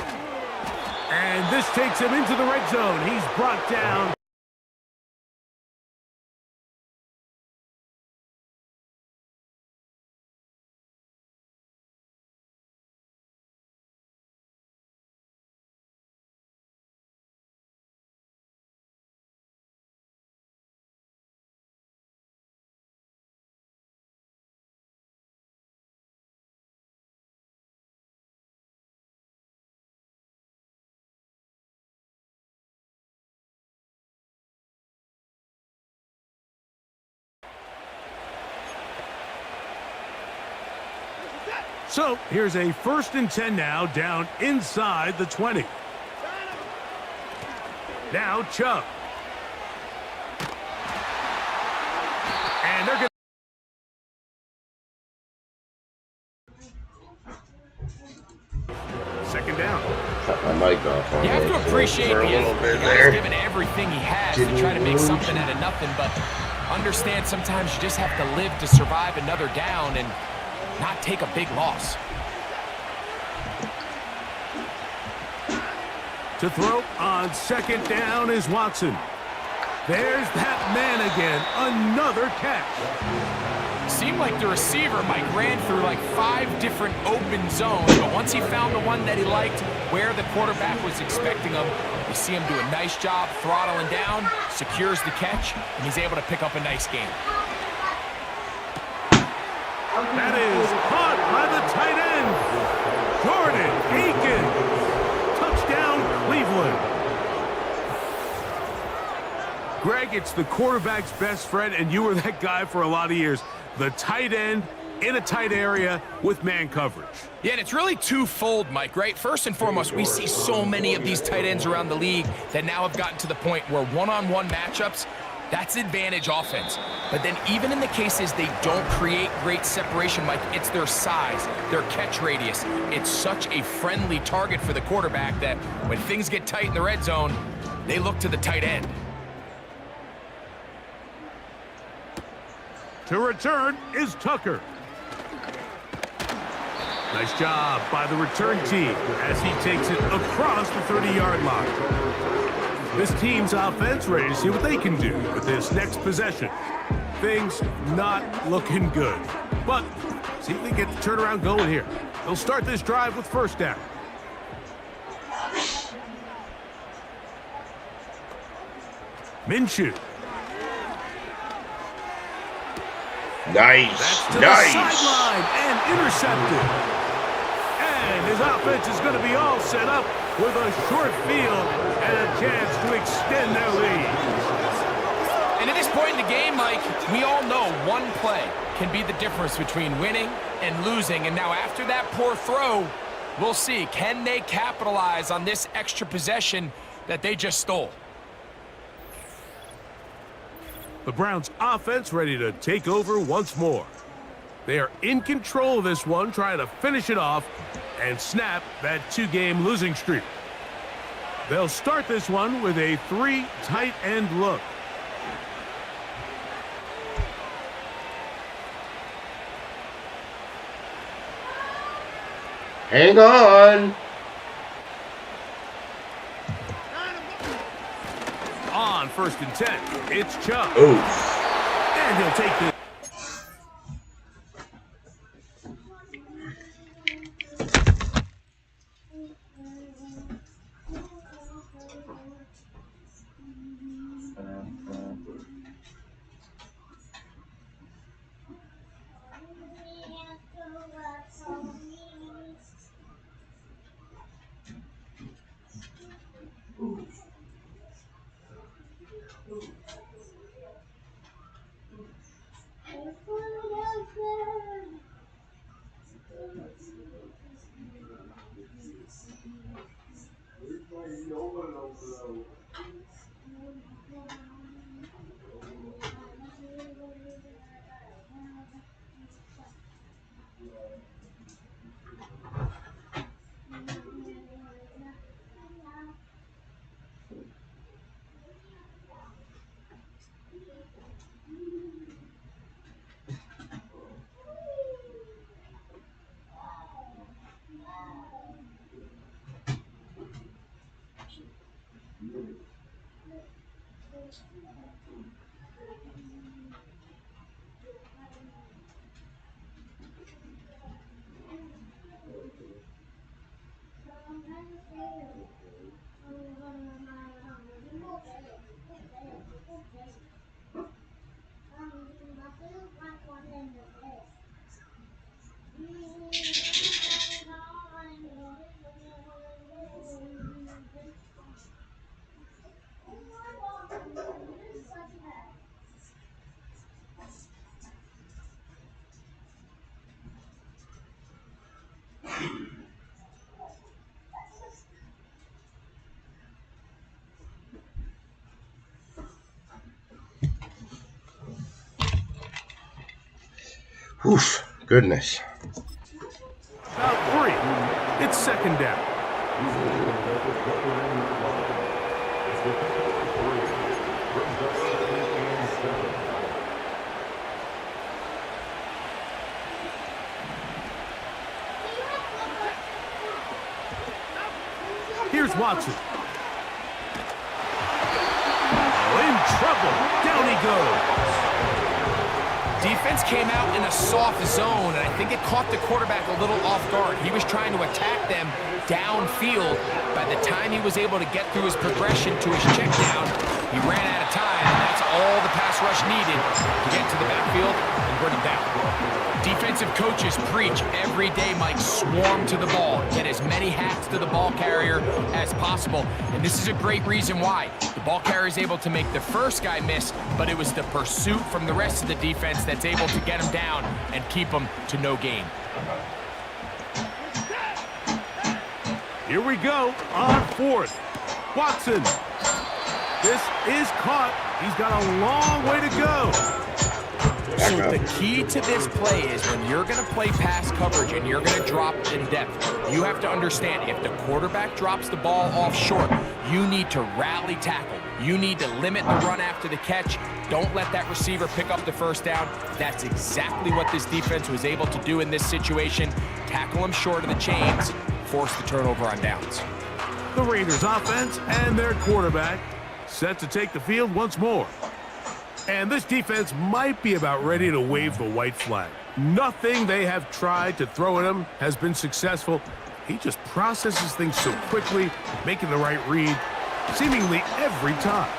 And this takes him into the red zone. He's brought down So here's a 1st and 10 now, down inside the 20. Now Chubb. And they're going to... Second down. Cut my mic off on You have to appreciate for a little the bit guy's there. giving everything he has to try to make something out of nothing, but understand sometimes you just have to live to survive another down and not take a big loss. To throw on 2nd down is Watson. There's that man again. Another catch. Seemed like the receiver, Mike, ran through like 5 different open zones, but once he found the one that he liked, where the quarterback was expecting him, you see him do a nice job throttling down, secures the catch, and he's able to pick up a nice game. That is caught by the tight end, Jordan Akins. Touchdown, Cleveland. Greg, it's the quarterback's best friend, and you were that guy for a lot of years. The tight end in a tight area with man coverage. Yeah, and it's really twofold, Mike, right? First and foremost, we see so many of these tight ends around the league that now have gotten to the point where one-on-one matchups, that's advantage offense. But then even in the cases they don't create great separation, Mike, it's their size, their catch radius. It's such a friendly target for the quarterback that when things get tight in the red zone, they look to the tight end. To return is Tucker. Nice job by the return team as he takes it across the 30-yard line. This team's offense ready to see what they can do with this next possession. Things not looking good, but see if they get the turnaround going here. They'll start this drive with 1st down. Minshew. Nice, To the nice. sideline and intercepted. And his offense is going to be all set up with a short field and a chance to extend their lead. And at this point in the game, Mike, we all know one play can be the difference between winning and losing. And now after that poor throw, we'll see, can they capitalize on this extra possession that they just stole? The Browns offense ready to take over once more. They are in control of this one, trying to finish it off and snap that 2-game losing streak. They'll start this one with a 3 tight end look. Hang on. On 1st and 10, it's Chubb. Oof. And he'll take the... Oof, goodness. About 3. It's second down. Here's Watson. Oh, in trouble. Down he goes. Defense came out in a soft zone, and I think it caught the quarterback a little off guard. He was trying to attack them downfield. By the time he was able to get through his progression to his check down, he ran out of time, and that's all the pass rush needed to get to the backfield and bring him down. Defensive coaches preach every day, Mike, swarm to the ball. Get as many hats to the ball carrier as possible. And this is a great reason why. The ball carrier is able to make the first guy miss, but it was the pursuit from the rest of the defense that's able to get him down and keep him to no gain. Here we go on 4th. Watson. This is caught. He's got a long way to go. So the key to this play is when you're going to play pass coverage and you're going to drop in depth, you have to understand if the quarterback drops the ball off short, you need to rally tackle. You need to limit the run after the catch. Don't let that receiver pick up the first down. That's exactly what this defense was able to do in this situation. Tackle him short of the chains, force the turnover on downs. The Raiders offense and their quarterback set to take the field once more. And this defense might be about ready to wave the white flag. Nothing they have tried to throw at him has been successful. He just processes things so quickly, making the right read, seemingly every time.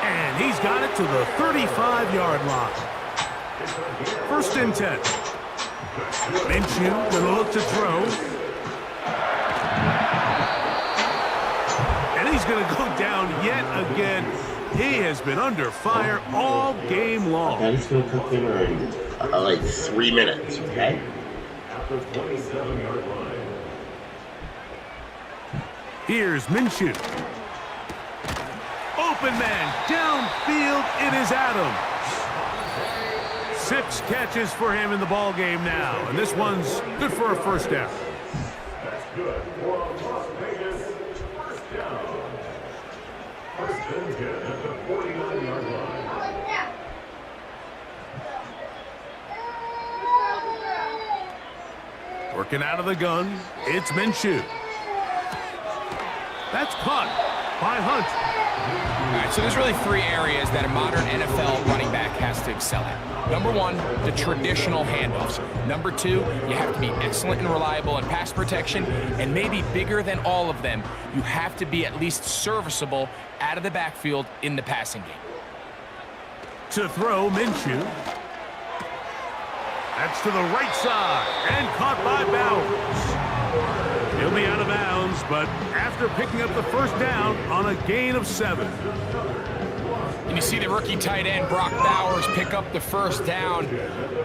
And he's got it to the 35-yard line. 1st and 10. Minshew gonna look to throw. And he's gonna go down yet again. He has been under fire all game long. And it's going to cook dinner in like 3 minutes, okay? Here's Minshew. Open man, downfield, it is Adams. 6 catches for him in the ball game now, and this one's good for a first down. That's good for a Las Vegas first down. 1st and 10 at the 49-yard line. Working out of the gun, it's Minshew. That's caught by Hunt. All right, so there's really 3 areas that a modern NFL running back has to excel at. Number 1, the traditional handoffs. Number 2, you have to be excellent and reliable in pass protection. And maybe bigger than all of them, you have to be at least serviceable out of the backfield in the passing game. To throw, Minshew. That's to the right side and caught by Bowers. He'll be out of bounds, but after picking up the first down on a gain of 7. And you see the rookie tight end, Brock Bowers, pick up the first down.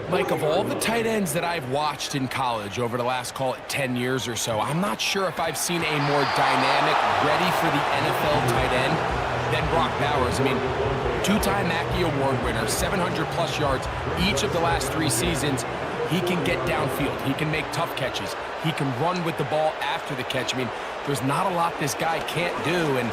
Mike, of all the tight ends that I've watched in college over the last, call it 10 years or so, I'm not sure if I've seen a more dynamic, ready for the NFL tight end than Brock Bowers. I mean, 2-time Mackey Award winner, 700-plus yards each of the last 3 seasons. He can get downfield. He can make tough catches. He can run with the ball after the catch. I mean, there's not a lot this guy can't do, and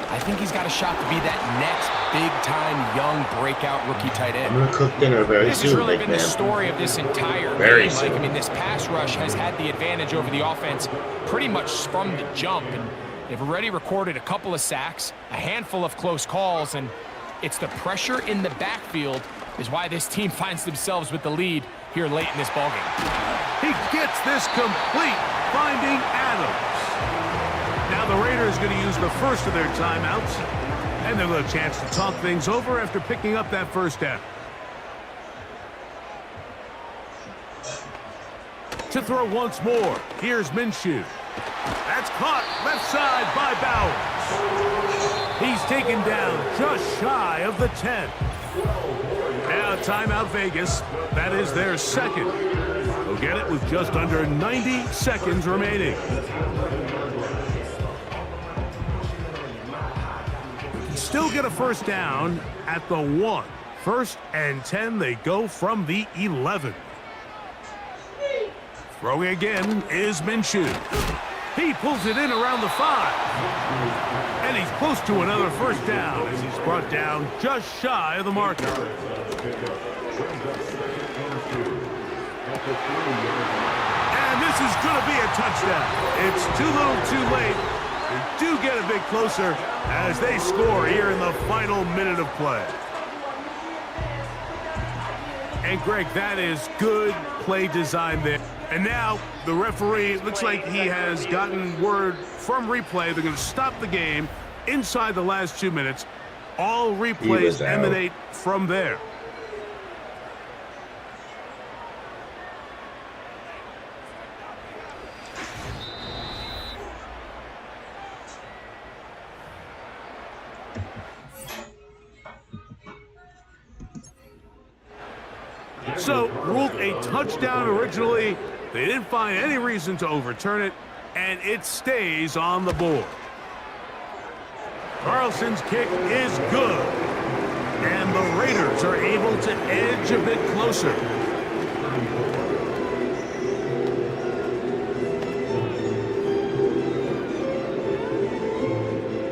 I think he's got a shot to be that next big-time young breakout rookie tight end. I'm going to cook dinner very soon, This has really been the story of this entire game. Like, I mean, this pass rush has had the advantage over the offense pretty much from the jump, and they've already recorded a couple of sacks, a handful of close calls, and it's the pressure in the backfield is why this team finds themselves with the lead here late in this ballgame. He gets this complete, finding Adams. Now the Raiders going to use the first of their timeouts, and they'll have a chance to talk things over after picking up that first down. To throw once more, here's Minshew. That's caught left side by Bowers. He's taken down just shy of the 10. Now timeout Vegas. That is their second. They'll get it with just under 90 seconds remaining. Still get a first down at the 1. First and 10, they go from the 11. Throwing again is Minshew. He pulls it in around the 5. And he's close to another first down as he's brought down just shy of the marker. And this is going to be a touchdown. It's too little too late. They do get a bit closer as they score here in the final minute of play. And Greg, that is good play design there. And now the referee, it looks like he has gotten word from replay. They're going to stop the game inside the last 2 minutes. All replays emanate from there. So, ruled a touchdown originally. They didn't find any reason to overturn it, and it stays on the board. Carlson's kick is good, and the Raiders are able to edge a bit closer.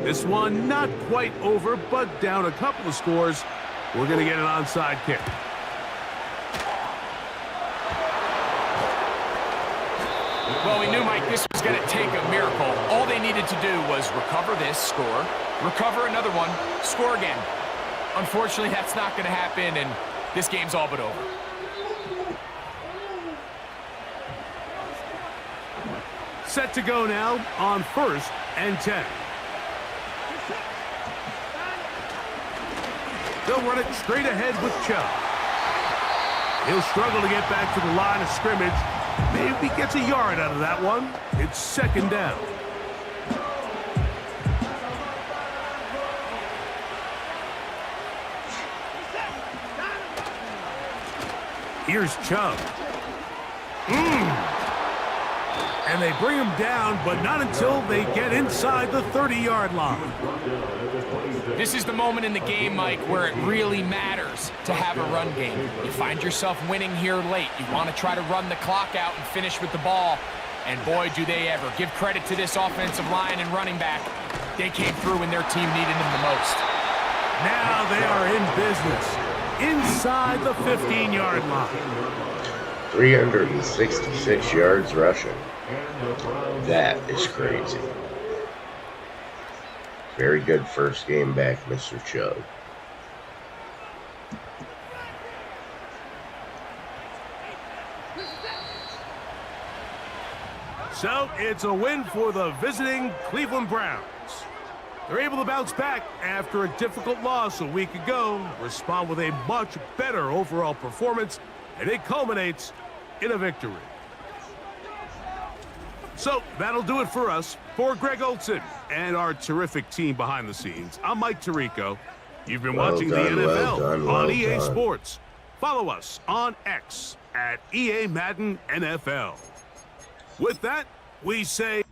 This one not quite over, but down a couple of scores. We're going to get an onside kick. Well, we knew, Mike, this was going to take a miracle. All they needed to do was recover this, score, recover another one, score again. Unfortunately, that's not going to happen, and this game's all but over. Set to go now on 1st and 10. They'll run it straight ahead with Chubb. He'll struggle to get back to the line of scrimmage. Maybe gets a yard out of that one. It's 2nd down. Here's Chubb. And they bring him down, but not until they get inside the 30-yard line. This is the moment in the game, Mike, where it really matters to have a run game. You find yourself winning here late. You want to try to run the clock out and finish with the ball. And boy, do they ever. Give credit to this offensive line and running back. They came through when their team needed them the most. Now they are in business inside the 15-yard line. 366 yards rushing. That is crazy. Very good first game back, Mr. Chubb. So it's a win for the visiting Cleveland Browns. They're able to bounce back after a difficult loss a week ago, respond with a much better overall performance, and it culminates in a victory. So that'll do it for us. For Greg Olson and our terrific team behind the scenes, I'm Mike Tirico. You've been watching the NFL on EA Sports. Follow us on X at EA Madden NFL. With that, we say...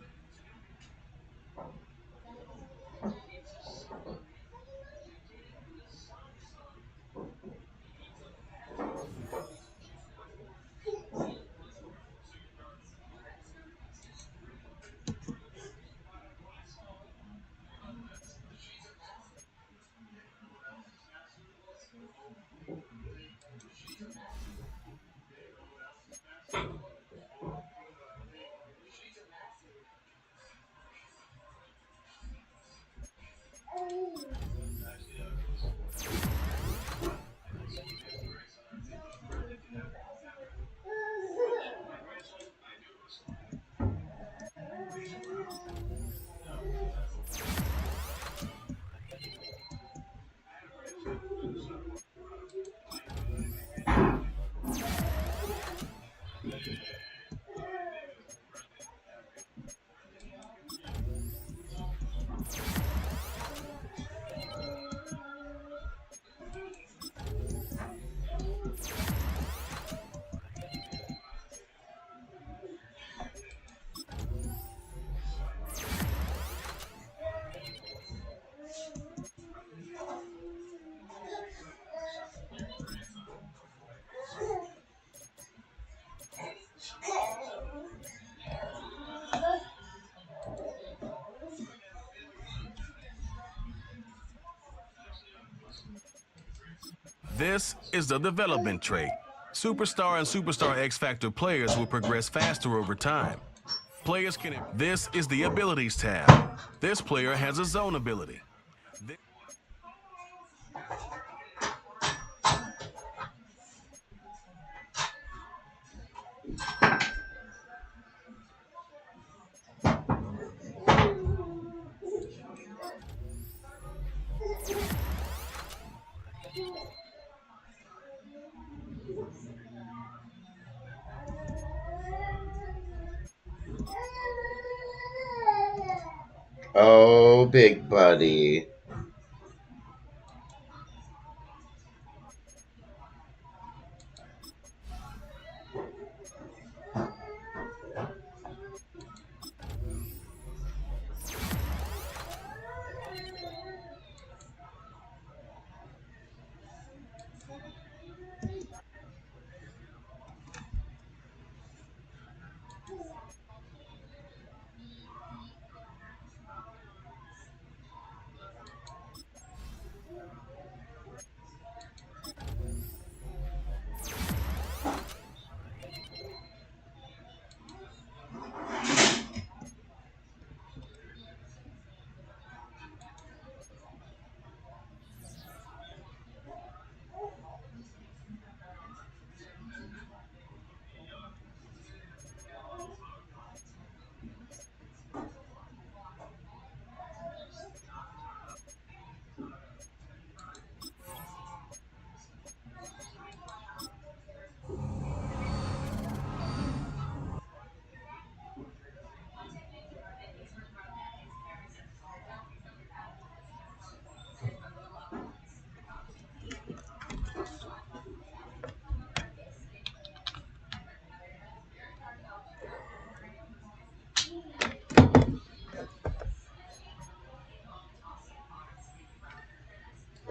This is the development trait. Superstar and Superstar X Factor players will progress faster over time. Players can... This is the Abilities tab. This player has a zone ability. Oh, big buddy.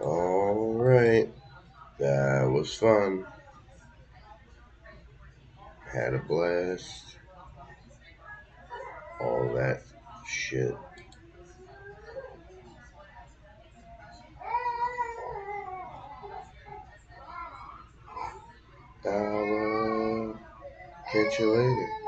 All right. That was fun. Had a blast. All that shit. I'll catch you later.